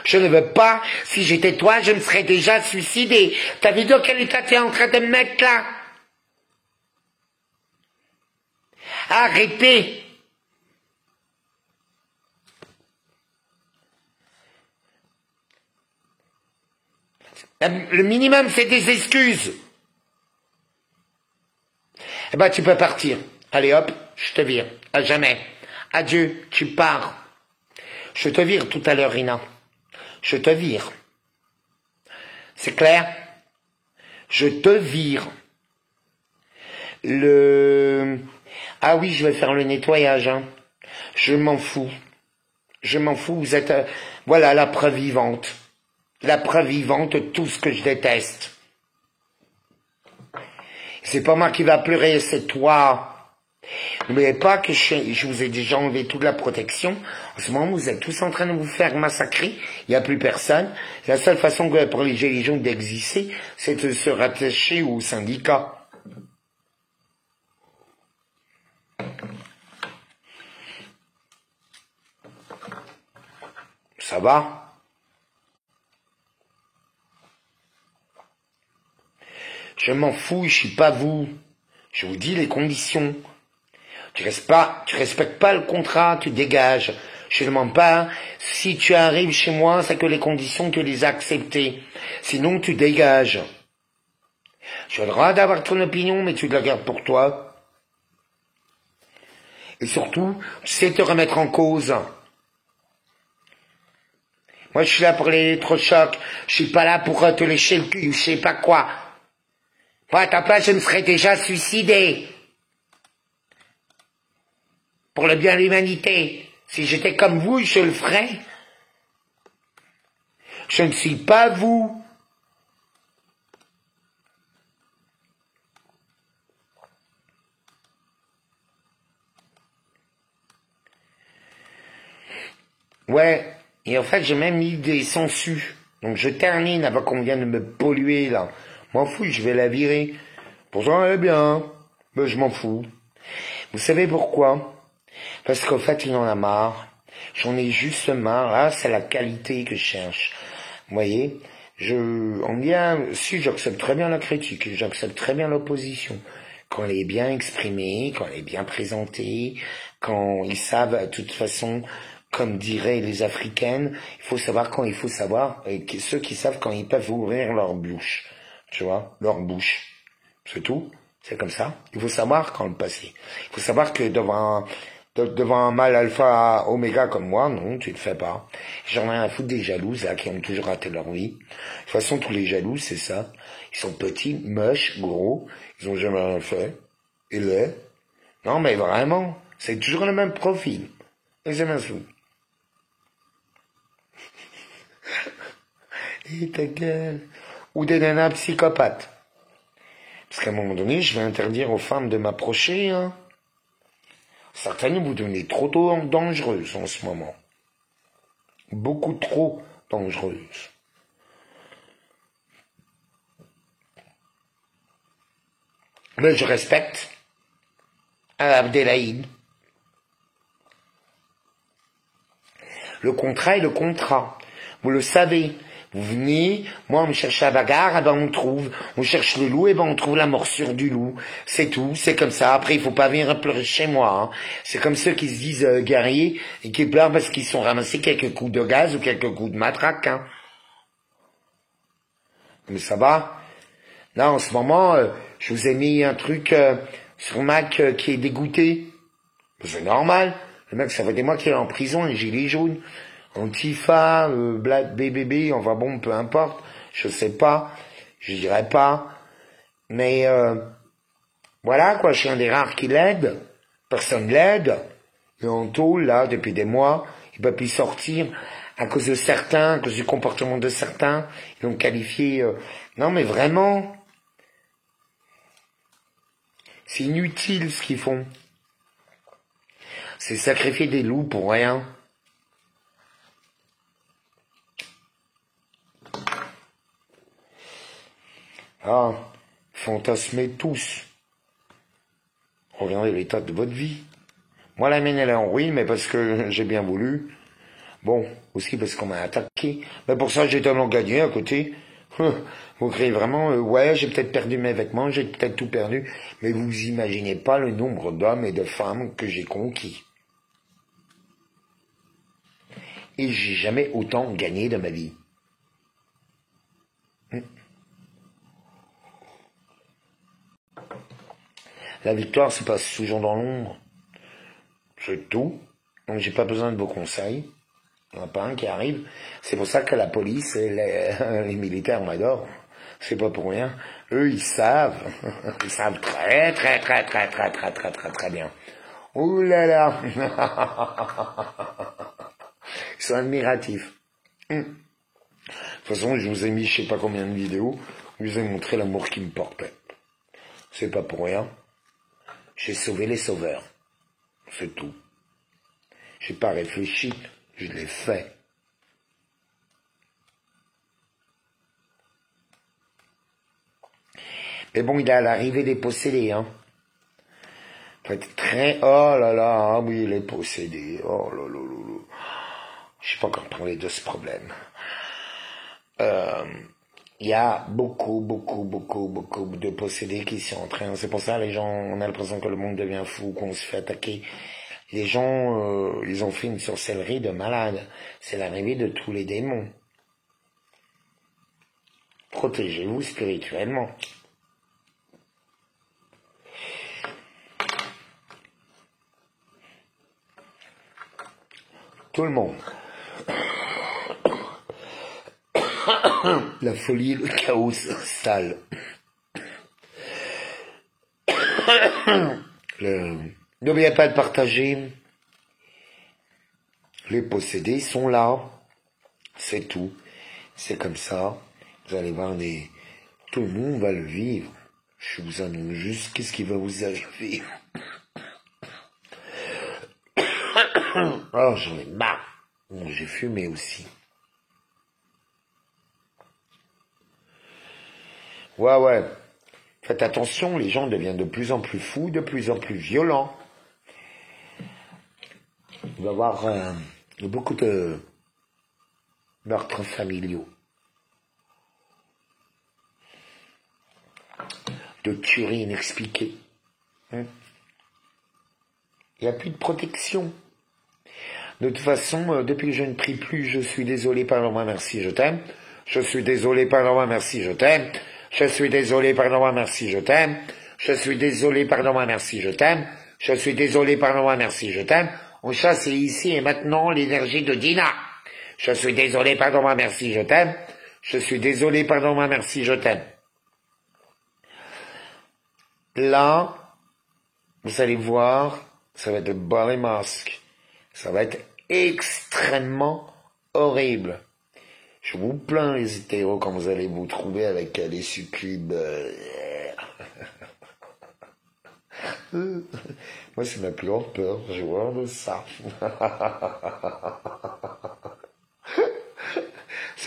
Je ne veux pas, si j'étais toi, je me serais déjà suicidé. T'as vu dans quel état t'es en train de me mettre là? Arrêtez! Le minimum, c'est des excuses. Eh ben, tu peux partir. Allez, hop, je te vire. À jamais. Adieu, tu pars. Je te vire tout à l'heure, Rina. Je te vire. C'est clair? Je te vire. Ah oui, je vais faire le nettoyage, hein. Je m'en fous. Je m'en fous, vous êtes... voilà, la preuve vivante. La preuve vivante de tout ce que je déteste. C'est pas moi qui va pleurer, c'est toi. N'oubliez pas que je vous ai déjà enlevé toute la protection. En ce moment, vous êtes tous en train de vous faire massacrer. Il n'y a plus personne. La seule façon que pour les gilets jaunes d'exister, c'est de se rattacher au syndicat. Ça va? Je m'en fous, je suis pas vous. Je vous dis les conditions. Tu respectes pas le contrat, tu dégages. Je ne demande pas, si tu arrives chez moi, c'est que les conditions, tu les as acceptées. Sinon, tu dégages. Tu as le droit d'avoir ton opinion, mais tu la gardes pour toi. Et surtout, tu sais te remettre en cause. Moi, je suis là pour les électrochocs. Je suis pas là pour te lécher le cul, je sais pas quoi. Moi, à ta place, je me serais déjà suicidé. Pour le bien de l'humanité. Si j'étais comme vous, je le ferais. Je ne suis pas vous. Ouais, et en fait, j'ai même mis des sangsues. Donc je termine avant qu'on vienne de me polluer, là. M'en fous, je vais la virer. Pourtant, elle est bien. Mais je m'en fous. Vous savez pourquoi? Parce qu'en fait, il en a marre. J'en ai juste marre. Là, c'est la qualité que je cherche. Vous voyez? Si, j'accepte très bien la critique. J'accepte très bien l'opposition. Quand elle est bien exprimée, quand elle est bien présentée, quand ils savent, de toute façon, comme diraient les Africaines, il faut savoir quand il faut savoir, et ceux qui savent quand ils peuvent ouvrir leur bouche. Tu vois? Leur bouche. C'est tout. C'est comme ça. Il faut savoir quand le passer. Il faut savoir que devant un mâle alpha oméga comme moi, non, tu le fais pas. J'en ai rien à foutre des jalouses, là, qui ont toujours raté leur vie. De toute façon, tous les jaloux, c'est ça. Ils sont petits, moches, gros, ils ont jamais rien fait. Et laids. Non, mais vraiment, c'est toujours le même profil. Et je m'en fous. Et ta gueule. Ou des nanas psychopathes. Parce qu'à un moment donné, je vais interdire aux femmes de m'approcher, hein. Certaines, vous devenez trop dangereuses en ce moment. Beaucoup trop dangereuses. Mais je respecte Abdelhaïd. Le contrat est le contrat. Vous le savez. Vous venez, moi on me cherche la bagarre, eh ben on trouve. On cherche le loup, eh ben on trouve la morsure du loup. C'est tout, c'est comme ça. Après il faut pas venir pleurer chez moi. Hein. C'est comme ceux qui se disent guerriers et qui pleurent parce qu'ils sont ramassés quelques coups de gaz ou quelques coups de matraque. Hein. Mais ça va. Là en ce moment, je vous ai mis un truc sur Mac qui est dégoûté. C'est normal. Le mec, ça fait des mois qu'il est en prison, un gilet jaune. Antifa, Black BBB, enfin bon, peu importe, je sais pas, je dirais pas, mais voilà quoi, je suis un des rares qui l'aide, personne l'aide, et en tôle là, depuis des mois, il peut plus sortir à cause de certains, à cause du comportement de certains, ils l'ont qualifié, non mais vraiment, c'est inutile ce qu'ils font, c'est sacrifier des loups pour rien. Ah, fantasmez tous. Regardez l'état de votre vie. Moi, la mienne, elle est en ruine, mais parce que j'ai bien voulu. Bon, aussi parce qu'on m'a attaqué. Mais pour ça, j'ai tellement gagné à côté. Vous créez vraiment, ouais, j'ai peut-être perdu mes vêtements, j'ai peut-être tout perdu. Mais vous imaginez pas le nombre d'hommes et de femmes que j'ai conquis. Et j'ai jamais autant gagné de ma vie. La victoire se passe toujours dans l'ombre. C'est tout. Donc j'ai pas besoin de vos conseils. Il n'y en a pas un qui arrive. C'est pour ça que la police et les militaires m'adorent. C'est pas pour rien. Eux, ils savent. Ils savent très bien. Ouh là là. Ils sont admiratifs. De toute façon, je vous ai mis je sais pas combien de vidéos. Je vous ai montré l'amour qui me portait. C'est pas pour rien. J'ai sauvé les sauveurs. C'est tout. J'ai pas réfléchi, je l'ai fait. Mais bon, il est à l'arrivée des possédés, hein. Faut être très... Oh là là, ah oui, les possédés. Oh là là là là. Je sais pas encore parler de ce problème. Il y a beaucoup de possédés qui sont en train. C'est pour ça les gens, on a l'impression que le monde devient fou, qu'on se fait attaquer. Les gens, ils ont fait une sorcellerie de malade. C'est l'arrivée de tous les démons. Protégez-vous spirituellement. Tout le monde. La folie, le chaos s'installe. N'oubliez pas de partager. Les possédés sont là. C'est tout. C'est comme ça. Vous allez voir tout le monde va le vivre. Je vous annonce juste qu'est-ce qui va vous arriver. Oh, j'en ai marre. Bon, j'ai fumé aussi. Ouais. Faites attention, les gens deviennent de plus en plus fous, de plus en plus violents. Il va y avoir beaucoup de meurtres familiaux. De tueries inexpliquées. Il n'y a plus de protection. De toute façon, depuis que je ne prie plus, je suis désolé, pardon-moi, merci, je t'aime. Je suis désolé, pardon-moi, merci, je t'aime. Je suis désolé, pardon-moi, merci, je t'aime. Je suis désolé, pardon-moi, merci, je t'aime. Je suis désolé, pardon-moi, merci, je t'aime. On chasse ici et maintenant l'énergie de Dina. Je suis désolé, pardon-moi, merci, je t'aime. Je suis désolé, pardon-moi, merci, je t'aime. Là, vous allez voir, ça va être le bas masque. Ça va être extrêmement horrible. Je vous plains les hétéros quand vous allez vous trouver avec des succubes. Moi, c'est ma plus grande peur, j'ai horreur de ça.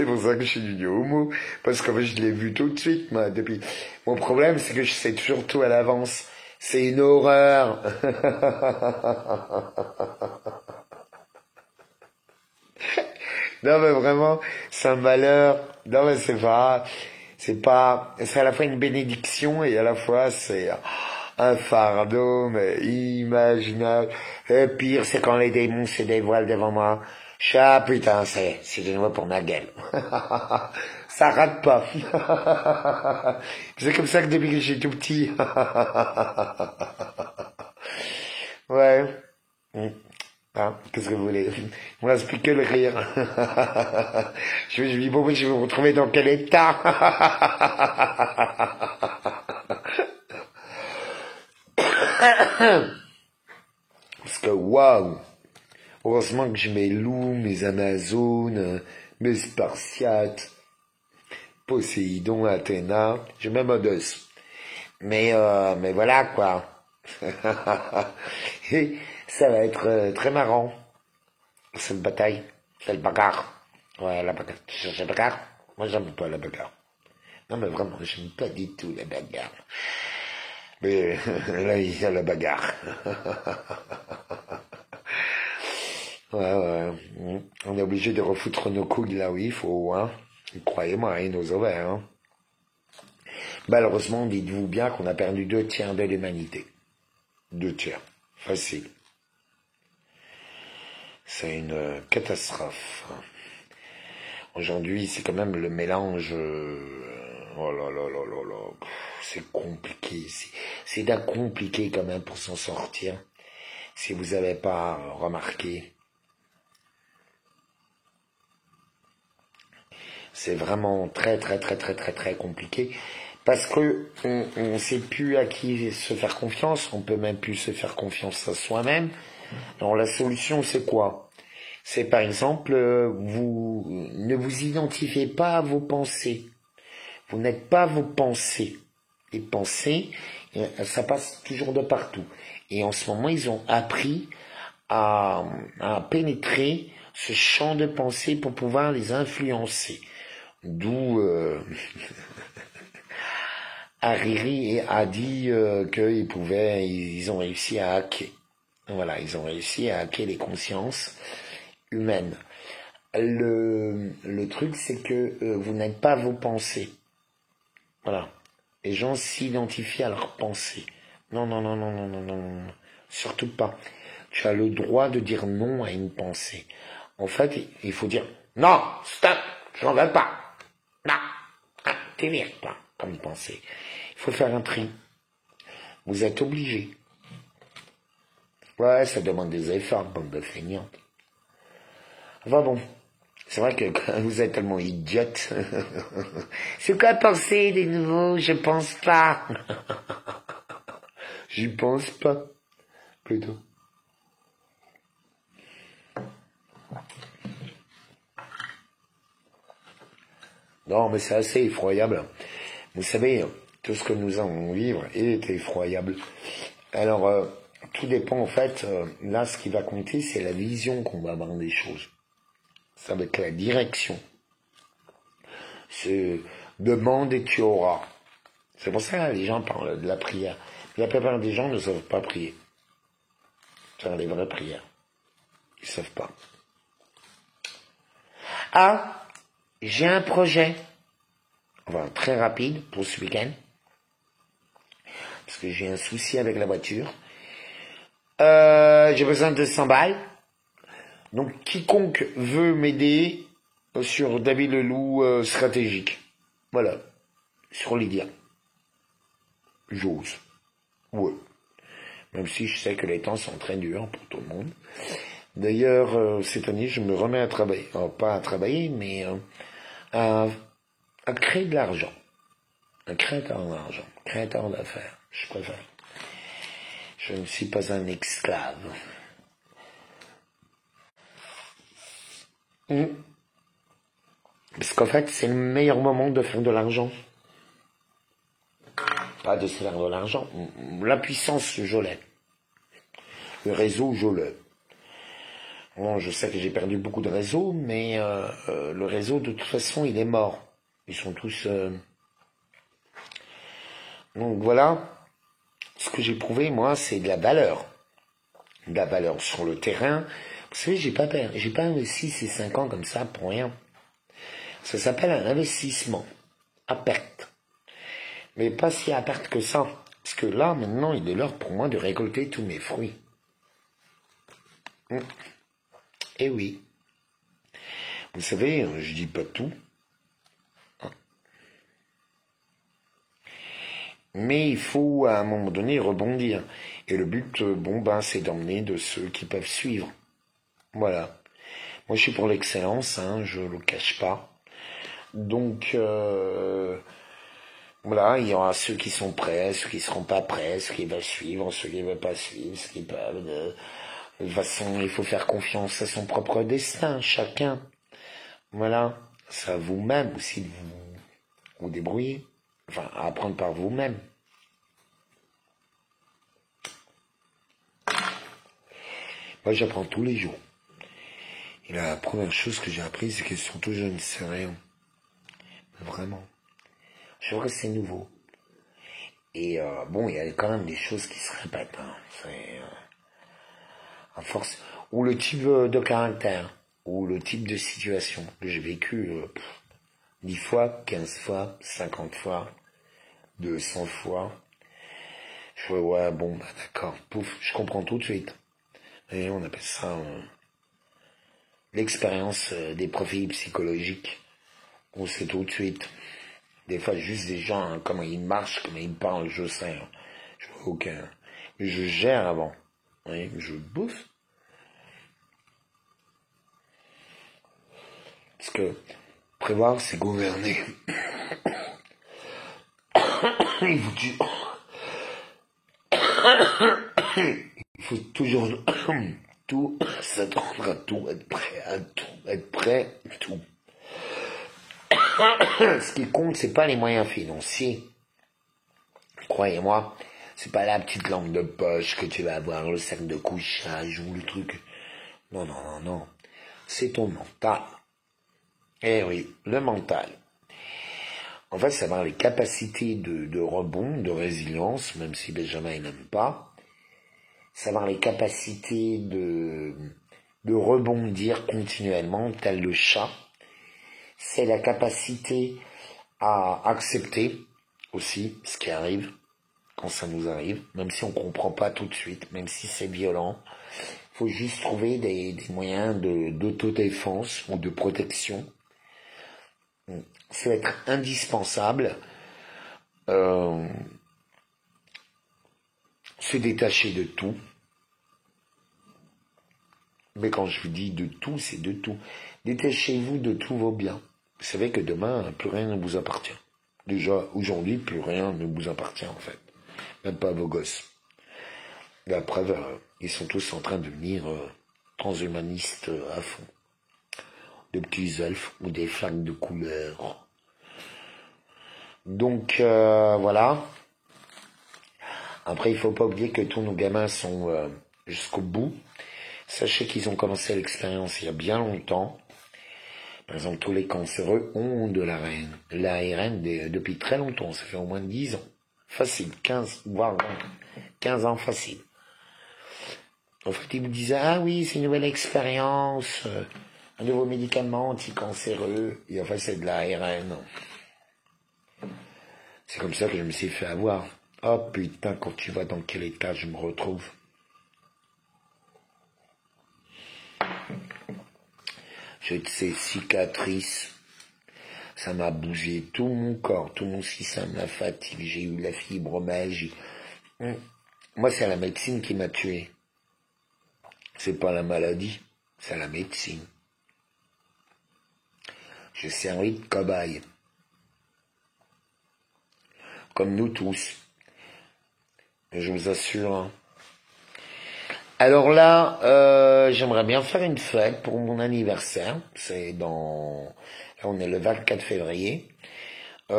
C'est pour ça que je suis devenu homo. Parce que je l'ai vu tout de suite, moi, depuis. Mon problème, c'est que je sais toujours tout à l'avance. C'est une horreur. Non, mais vraiment, c'est un malheur. Non, mais c'est à la fois une bénédiction et à la fois c'est un fardeau, mais imaginable. Le pire, c'est quand les démons se dévoilent devant moi. Ah, putain, c'est de nouveau pour ma gueule. Ça rate pas. C'est comme ça que depuis que j'ai tout petit. Ouais. Hein, qu'est-ce que vous voulez? Il me reste plus que le rire. Je me dis, bon, je vais me retrouver dans quel état? Parce que, waouh! Heureusement que j'ai mes loups, mes Amazones, mes Spartiates, Poséidon, Athéna, j'ai même Odysseus. Mais voilà, quoi. Et ça va être très marrant. Cette bataille, c'est le bagarre. Ouais, la bagarre. Tu cherches la bagarre? Moi, j'aime pas la bagarre. Non, mais vraiment, j'aime pas du tout la bagarre. Mais là, il y a la bagarre. Ouais. On est obligé de refoutre nos couilles là où il faut, hein. Croyez-moi, hein, nos ovaires, hein. Malheureusement, dites-vous bien qu'on a perdu 2 tiers de l'humanité. 2 tiers. Facile. C'est une catastrophe. Aujourd'hui, c'est quand même le mélange. Oh là là là là là. C'est compliqué. C'est d'un compliqué quand même pour s'en sortir. Si vous n'avez pas remarqué. C'est vraiment très compliqué. Parce que on sait plus à qui se faire confiance. On peut même plus se faire confiance à soi-même. Alors la solution, c'est quoi? C'est par exemple, vous ne vous identifiez pas à vos pensées. Vous n'êtes pas vos pensées. Les pensées, ça passe toujours de partout. Et en ce moment, ils ont appris à pénétrer ce champ de pensée pour pouvoir les influencer. D'où Hariri a dit ils ont réussi à hacker. Voilà, ils ont réussi à hacker les consciences humaines. Le truc, c'est que vous n'êtes pas vos pensées. Voilà. Les gens s'identifient à leurs pensées. Non. Surtout pas. Tu as le droit de dire non à une pensée. En fait, il faut dire non, stop, j'en veux pas. Non, t'es vire, toi, comme pensée. Il faut faire un tri. Vous êtes obligé. Ouais, ça demande des efforts, bande de feignantes. Enfin bon, c'est vrai que vous êtes tellement idiote. C'est quoi penser de nouveau? Je pense pas. J'y pense pas, plutôt. Non, mais c'est assez effroyable. Vous savez, tout ce que nous allons vivre est effroyable. Alors, tout dépend en fait. Là, ce qui va compter, c'est la vision qu'on va avoir des choses. Ça va être la direction. C'est demande et tu auras. C'est pour ça que les gens parlent de la prière. La plupart des gens ne savent pas prier. Faire les vraies prières. Ils savent pas. Ah, j'ai un projet. Enfin, très rapide pour ce week-end. Parce que j'ai un souci avec la voiture. J'ai besoin de 100 balles. Donc, quiconque veut m'aider sur David Leloup stratégique. Voilà. Sur Lydia. J'ose. Ouais. Même si je sais que les temps sont très durs pour tout le monde. D'ailleurs, cette année, je me remets à travailler. Pas à travailler, mais à créer de l'argent. Un créateur d'argent. Créateur d'affaires. Je préfère. Je ne suis pas un esclave. Parce qu'en fait, c'est le meilleur moment de faire de l'argent. Pas de se faire de l'argent. La puissance, je l'ai. Le réseau, je l'ai. Bon, je sais que j'ai perdu beaucoup de réseaux, mais le réseau, de toute façon, il est mort. Ils sont tous... Donc voilà, ce que j'ai prouvé, moi, c'est de la valeur. De la valeur sur le terrain. Vous savez, j'ai pas investi ces 5 ans comme ça pour rien. Ça s'appelle un investissement à perte. Mais pas si à perte que ça. Parce que là, maintenant, il est l'heure pour moi de récolter tous mes fruits. Eh oui. Vous savez, je dis pas tout. Mais il faut, à un moment donné, rebondir. Et le but, c'est d'emmener de ceux qui peuvent suivre. Voilà. Moi, je suis pour l'excellence, je le cache pas. Donc, voilà, il y aura ceux qui sont prêts, ceux qui seront pas prêts, ceux qui veulent suivre, ceux qui veulent pas suivre, ceux qui peuvent... De toute façon, il faut faire confiance à son propre destin, chacun. Voilà. C'est à vous-même aussi de vous débrouiller. Enfin, à apprendre par vous-même. Moi, j'apprends tous les jours. Et la première chose que j'ai appris, c'est que surtout, je ne sais rien. Vraiment. Je vois que c'est nouveau. Et il y a quand même des choses qui se répètent. C'est à force. Ou le type de caractère, ou le type de situation que j'ai vécu 10 fois, 15 fois, 50 fois, 200 fois. Je fais, ouais, d'accord, pouf, je comprends tout de suite. Et on appelle ça l'expérience des profils psychologiques. On sait tout de suite. Des fois, juste des gens, comment ils marchent, comment ils parlent, je sais. Je vois aucun. Mais je gère avant. Oui, je bouffe. Parce que prévoir, c'est gouverner. Il faut toujours tout s'attendre à tout, être prêt à tout, être prêt à tout. Ce qui compte, c'est pas les moyens financiers. Croyez-moi, c'est pas la petite lampe de poche que tu vas avoir, le sac de couchage ou le truc. Non. C'est ton mental. Eh oui, le mental. En fait, c'est avoir les capacités de rebond, de résilience, même si Benjamin n'aime pas. Savoir les capacités de rebondir continuellement, tel le chat. C'est la capacité à accepter aussi ce qui arrive, quand ça nous arrive, même si on comprend pas tout de suite, même si c'est violent. Il faut juste trouver des moyens d'autodéfense ou de protection. Ça va être indispensable. Se détacher de tout. Mais quand je vous dis de tout, c'est de tout. Détachez-vous de tous vos biens. Vous savez que demain, plus rien ne vous appartient. Déjà, aujourd'hui, plus rien ne vous appartient, en fait. Même pas vos gosses. La preuve, ils sont tous en train de devenir transhumanistes à fond. De petits elfes ou des flaques de couleur. Donc, voilà. Après, il faut pas oublier que tous nos gamins sont jusqu'au bout. Sachez qu'ils ont commencé l'expérience il y a bien longtemps. Par exemple, tous les cancéreux ont de l'ARN depuis très longtemps. Ça fait au moins 10 ans. Facile, 15, voire 15 ans facile. En fait, ils vous disaient, ah oui, c'est une nouvelle expérience, un nouveau médicament anticancéreux. Et en fait, c'est de l'ARN. C'est comme ça que je me suis fait avoir. Oh putain, quand tu vois dans quel état je me retrouve. J'ai ces cicatrices. Ça m'a bougé tout mon corps, tout mon système, la fatigue, j'ai eu la fibromyalgie. Moi, c'est la médecine qui m'a tué. C'est pas la maladie, c'est la médecine. J'ai servi de cobaye. Comme nous tous. Et je vous assure. Alors là, j'aimerais bien faire une fête pour mon anniversaire. C'est dans... Là, on est le 24 février.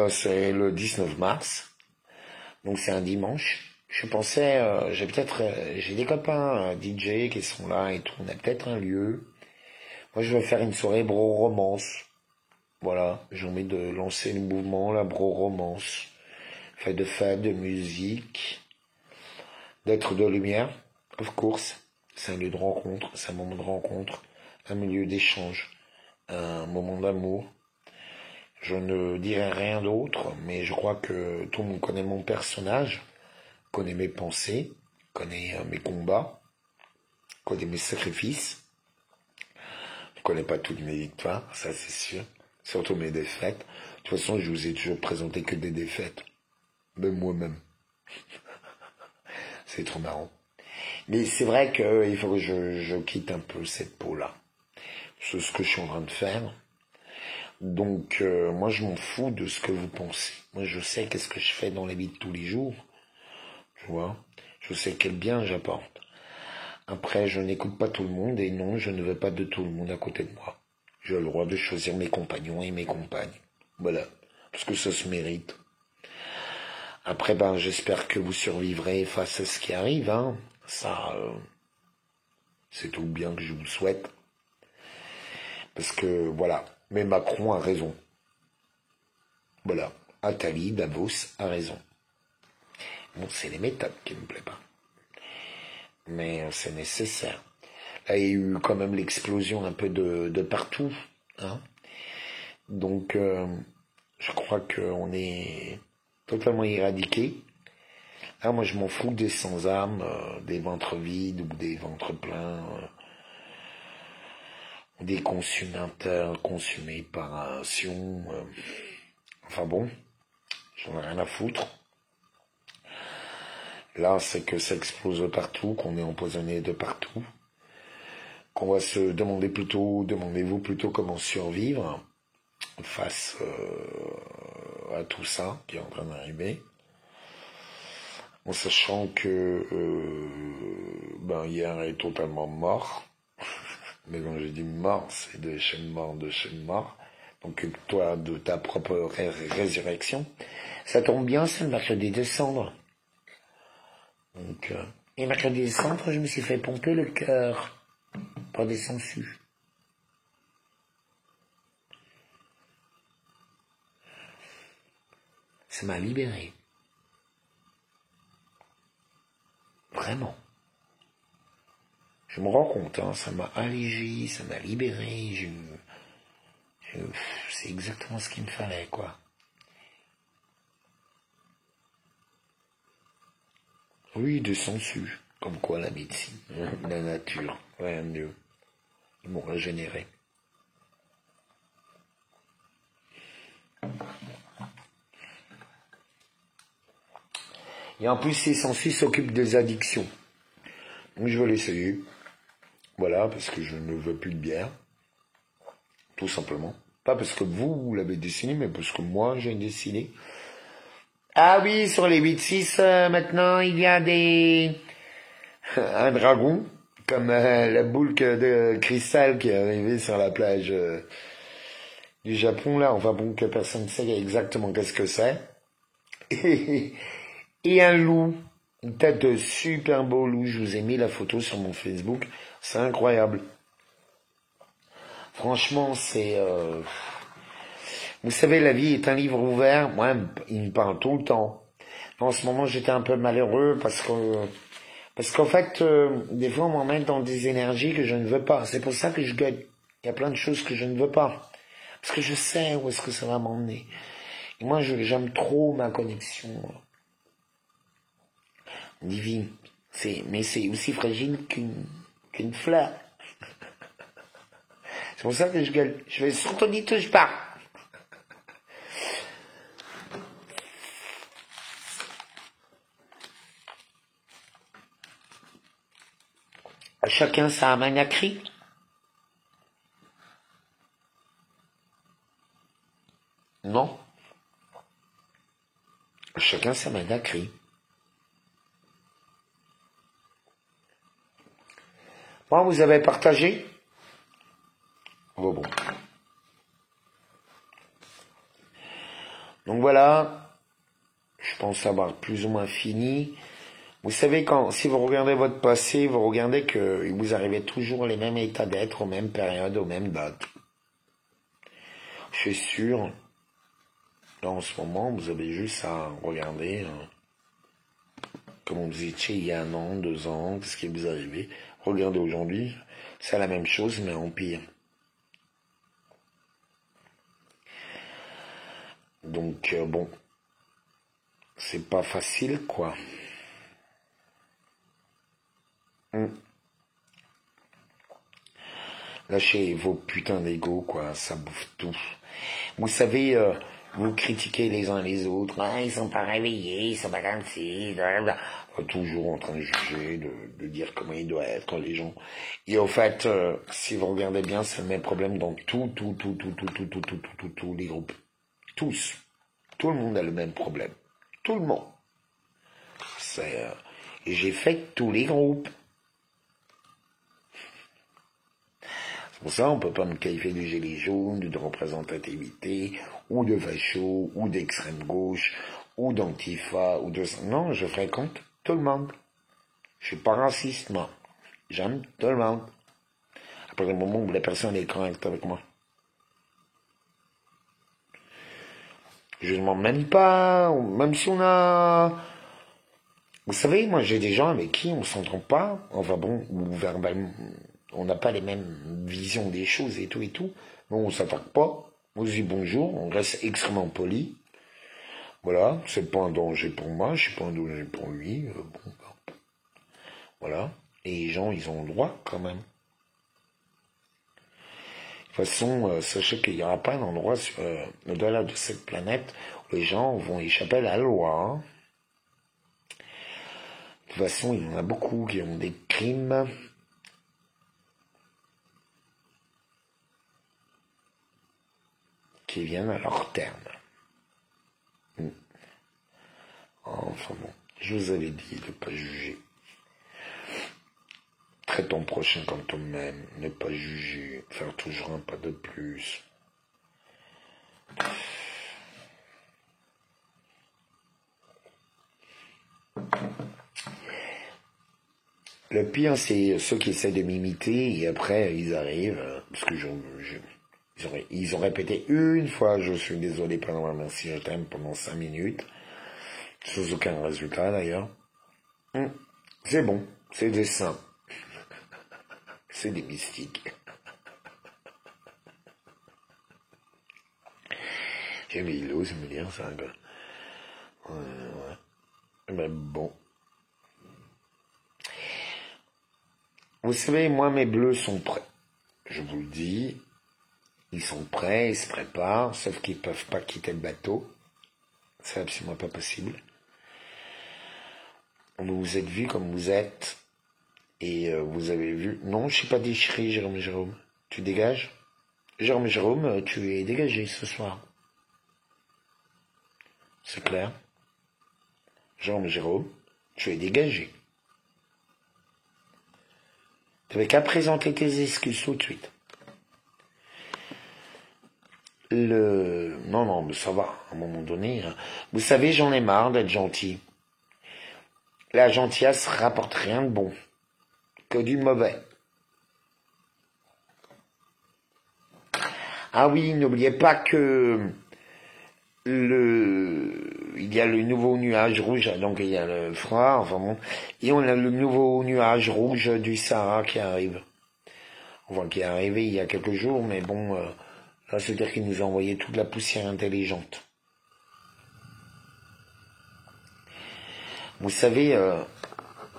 C'est le 19 mars. Donc c'est un dimanche. je pensais, j'ai des copains DJ qui sont là et tout, on a peut-être un lieu. Moi, je vais faire une soirée bro-romance. Voilà, j'ai envie de lancer le mouvement, la bro-romance. Fait de fête, de musique, d'être de lumière, of course. C'est un lieu de rencontre, c'est un moment de rencontre, un milieu d'échange, un moment d'amour. Je ne dirai rien d'autre, mais je crois que tout le monde connaît mon personnage, connaît mes pensées, connaît mes combats, connaît mes sacrifices. Je connais pas toutes mes victoires, ça c'est sûr. Surtout mes défaites. De toute façon, je vous ai toujours présenté que des défaites. Même moi-même. C'est trop marrant. Mais c'est vrai qu'il faut que je quitte un peu cette peau-là. C'est ce que je suis en train de faire. Donc, moi, je m'en fous de ce que vous pensez. Moi, je sais qu'est-ce que je fais dans la vie de tous les jours. Tu vois? Je sais quel bien j'apporte. Après, je n'écoute pas tout le monde et non, je ne veux pas de tout le monde à côté de moi. J'ai le droit de choisir mes compagnons et mes compagnes. Voilà. Parce que ça se mérite. Après, j'espère que vous survivrez face à ce qui arrive, hein. Ça, c'est tout le bien que je vous souhaite. Parce que, voilà. Mais Macron a raison. Voilà. Attali, Davos a raison. Bon, c'est les méthodes qui me plaisent pas. Mais c'est nécessaire. Là, il y a eu quand même l'explosion un peu de partout, hein. Donc, je crois qu'on est totalement éradiqué. Ah, moi, je m'en fous des sans-âme, des ventres vides ou des ventres pleins, des consommateurs consumés par un sion. Enfin bon, j'en ai rien à foutre. Là, c'est que ça explose de partout, qu'on est empoisonné de partout, qu'on va se demandez-vous plutôt comment survivre face à tout ça qui est en train d'arriver. En sachant que hier est totalement mort. Mais quand je dis mort, c'est de chaîne mort, de chaîne mort. Donc occupe-toi de ta propre résurrection. Ça tombe bien, c'est le mercredi de cendre. Donc, et mercredi de cendre, je me suis fait pomper le cœur par des sangsues. Ça m'a libéré. Vraiment. Je me rends compte, hein, ça m'a allégé, ça m'a libéré, c'est exactement ce qu'il me fallait, quoi. Oui, de sangsues, comme quoi la médecine, la nature, rien de mieux. Ils m'ont régénéré. Et en plus, ces sangsues s'occupent des addictions. Donc je vais l'essayer. Voilà, parce que je ne veux plus de bière. Tout simplement. Pas parce que vous l'avez décidé, mais parce que moi, j'ai décidé. Ah oui, sur les 8-6, maintenant, il y a un dragon, comme la boule de cristal qui est arrivée sur la plage du Japon, là. Enfin bon, que personne ne sait exactement qu'est-ce que c'est. Et un loup. Une tête de super beau loup. Je vous ai mis la photo sur mon Facebook. C'est incroyable. Franchement, c'est... Vous savez, la vie est un livre ouvert. Moi, il me parle tout le temps. En ce moment, j'étais un peu malheureux parce qu'en fait, des fois, on m'emmène dans des énergies que je ne veux pas. C'est pour ça que je gagne. Il y a plein de choses que je ne veux pas. Parce que je sais où est-ce que ça va m'emmener. Et moi, j'aime trop ma connexion divine. Mais c'est aussi fragile qu'une fleur. C'est pour ça que je gueule. Je vais surtout n'y touche pas. Chacun sa maniaquerie. Non. Chacun sa maniaquerie. Bon, vous avez partagé? Bon. Donc voilà. Je pense avoir plus ou moins fini. Vous savez, si vous regardez votre passé, vous regardez que vous arrivez toujours les mêmes états d'être, aux mêmes périodes, aux mêmes dates. Je suis sûr, là en ce moment, vous avez juste à regarder comment vous étiez il y a 1 an, 2 ans, qu'est-ce qui vous est arrivé. Regardez aujourd'hui, c'est la même chose, mais en pire. Donc, bon, c'est pas facile, quoi. Lâchez vos putains d'ego, quoi, ça bouffe tout. Vous savez, vous critiquez les uns les autres, ah, ils sont pas réveillés, ils sont pas comme ci, blablabla. Toujours en train de juger, de dire comment ils doivent être, les gens. Et au fait, si vous regardez bien, c'est le même problème dans tous les groupes. Tous. Tout le monde a le même problème. Tout le monde. Et j'ai fait tous les groupes. C'est pour ça, on peut pas me qualifier de gilet jaune, de représentativité, ou de facho, ou d'extrême gauche, ou d'antifa, ou de... Non, je fréquente tout le monde. Je suis pas raciste, non. J'aime tout le monde. À partir du moment où la personne est correcte avec moi. Je ne demande même pas, même si on a... Vous savez, moi j'ai des gens avec qui on s'entend pas, enfin bon, ou verbalement, on n'a pas les mêmes visions des choses et tout, mais on s'attaque pas, on se dit bonjour, on reste extrêmement poli, voilà, c'est pas un danger pour moi, je suis pas un danger pour lui, bon, voilà, et les gens ils ont le droit quand même. De toute façon, sachez qu'il n'y aura pas un endroit au-delà de cette planète où les gens vont échapper à la loi, hein. De toute façon, il y en a beaucoup qui ont des crimes qui viennent à leur terme. Enfin bon, je vous avais dit de ne pas juger. Traite ton prochain comme toi-même, ne pas juger, faire toujours un pas de plus. Le pire, c'est ceux qui essaient de m'imiter et après ils arrivent, parce que ils ont répété une fois, je suis désolé, pardon, merci, je t'aime pendant 5 minutes, sans aucun résultat d'ailleurs. C'est bon, c'est des saints, c'est des mystiques. J'ai mis il ose me dire ça, quoi. Ouais. Mais bon. Vous savez, moi, mes bleus sont prêts. Je vous le dis. Ils sont prêts, ils se préparent, sauf qu'ils peuvent pas quitter le bateau. C'est absolument pas possible. Vous vous êtes vu comme vous êtes. Et vous avez vu... Non, je suis pas déchiré, Jérôme. Tu dégages? Jérôme, tu es dégagé ce soir. C'est clair? Jérôme, tu es dégagé. Tu n'avais qu'à présenter tes excuses tout de suite. Non, mais ça va, à un moment donné. Hein. Vous savez, j'en ai marre d'être gentil. La gentillesse rapporte rien de bon, que du mauvais. Ah oui, n'oubliez pas que il y a le nouveau nuage rouge, donc il y a le froid, enfin bon, et on a le nouveau nuage rouge du Sahara qui arrive. Enfin, qui est arrivé il y a quelques jours, mais bon, là, c'est-à-dire qu'il nous a envoyé toute la poussière intelligente. Vous savez,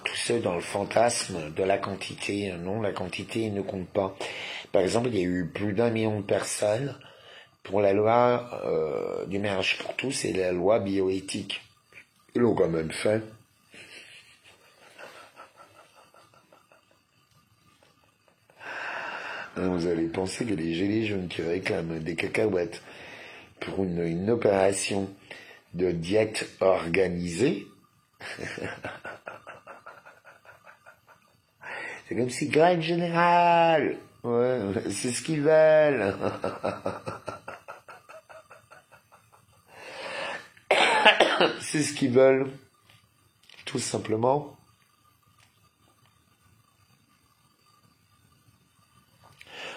tous ceux dans le fantasme de la quantité, non, la quantité ne compte pas. Par exemple, il y a eu plus d'1 million de personnes pour la loi du mariage pour tous et la loi bioéthique. Ils l'ont quand même fait. Vous allez penser que les gilets jaunes qui réclament des cacahuètes pour une opération de diète organisée, c'est comme si grève générale, ouais, c'est ce qu'ils veulent. C'est ce qu'ils veulent. tout simplement.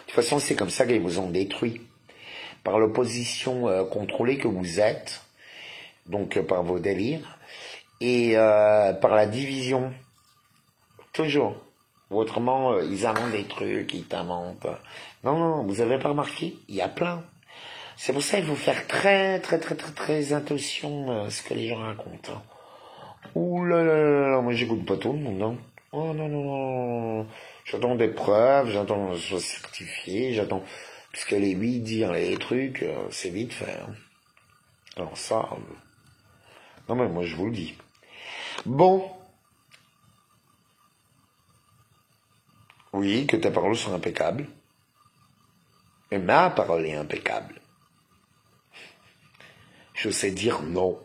De toute façon, c'est comme ça qu'ils vous ont détruit. Par l'opposition contrôlée que vous êtes, donc par vos délires, et par la division. Toujours. Autrement, ils inventent des trucs, ils t'inventent. Non, vous avez pas remarqué? Il y a plein. C'est pour ça qu'il faut faire très attention à ce que les gens racontent. Hein. Ouh là là là là, moi j'écoute pas tout le monde. Hein. Oh non. J'attends des preuves, j'attends que je sois certifié, j'attends... Parce que les oui dire les trucs, c'est vite fait. Hein. Alors ça... Non mais moi je vous le dis. Bon. Oui, que ta parole soit impeccable. Et ma parole est impeccable. Je sais dire non.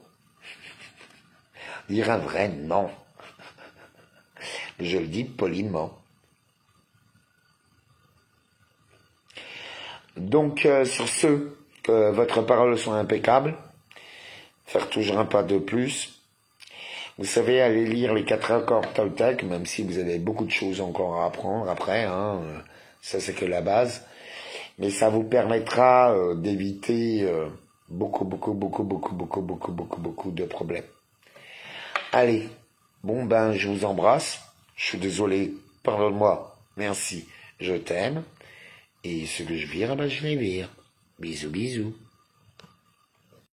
Dire un vrai non. Je le dis poliment. Donc, sur ce, que votre parole soit impeccable, faire toujours un pas de plus. Vous savez, aller lire les 4 accords Toltec, même si vous avez beaucoup de choses encore à apprendre après, hein, ça c'est que la base. Mais ça vous permettra d'éviter beaucoup de problèmes. Allez, bon ben je vous embrasse. Je suis désolé, pardonne-moi, merci, je t'aime. Et ce que je vire, ben je les vire. Bisous.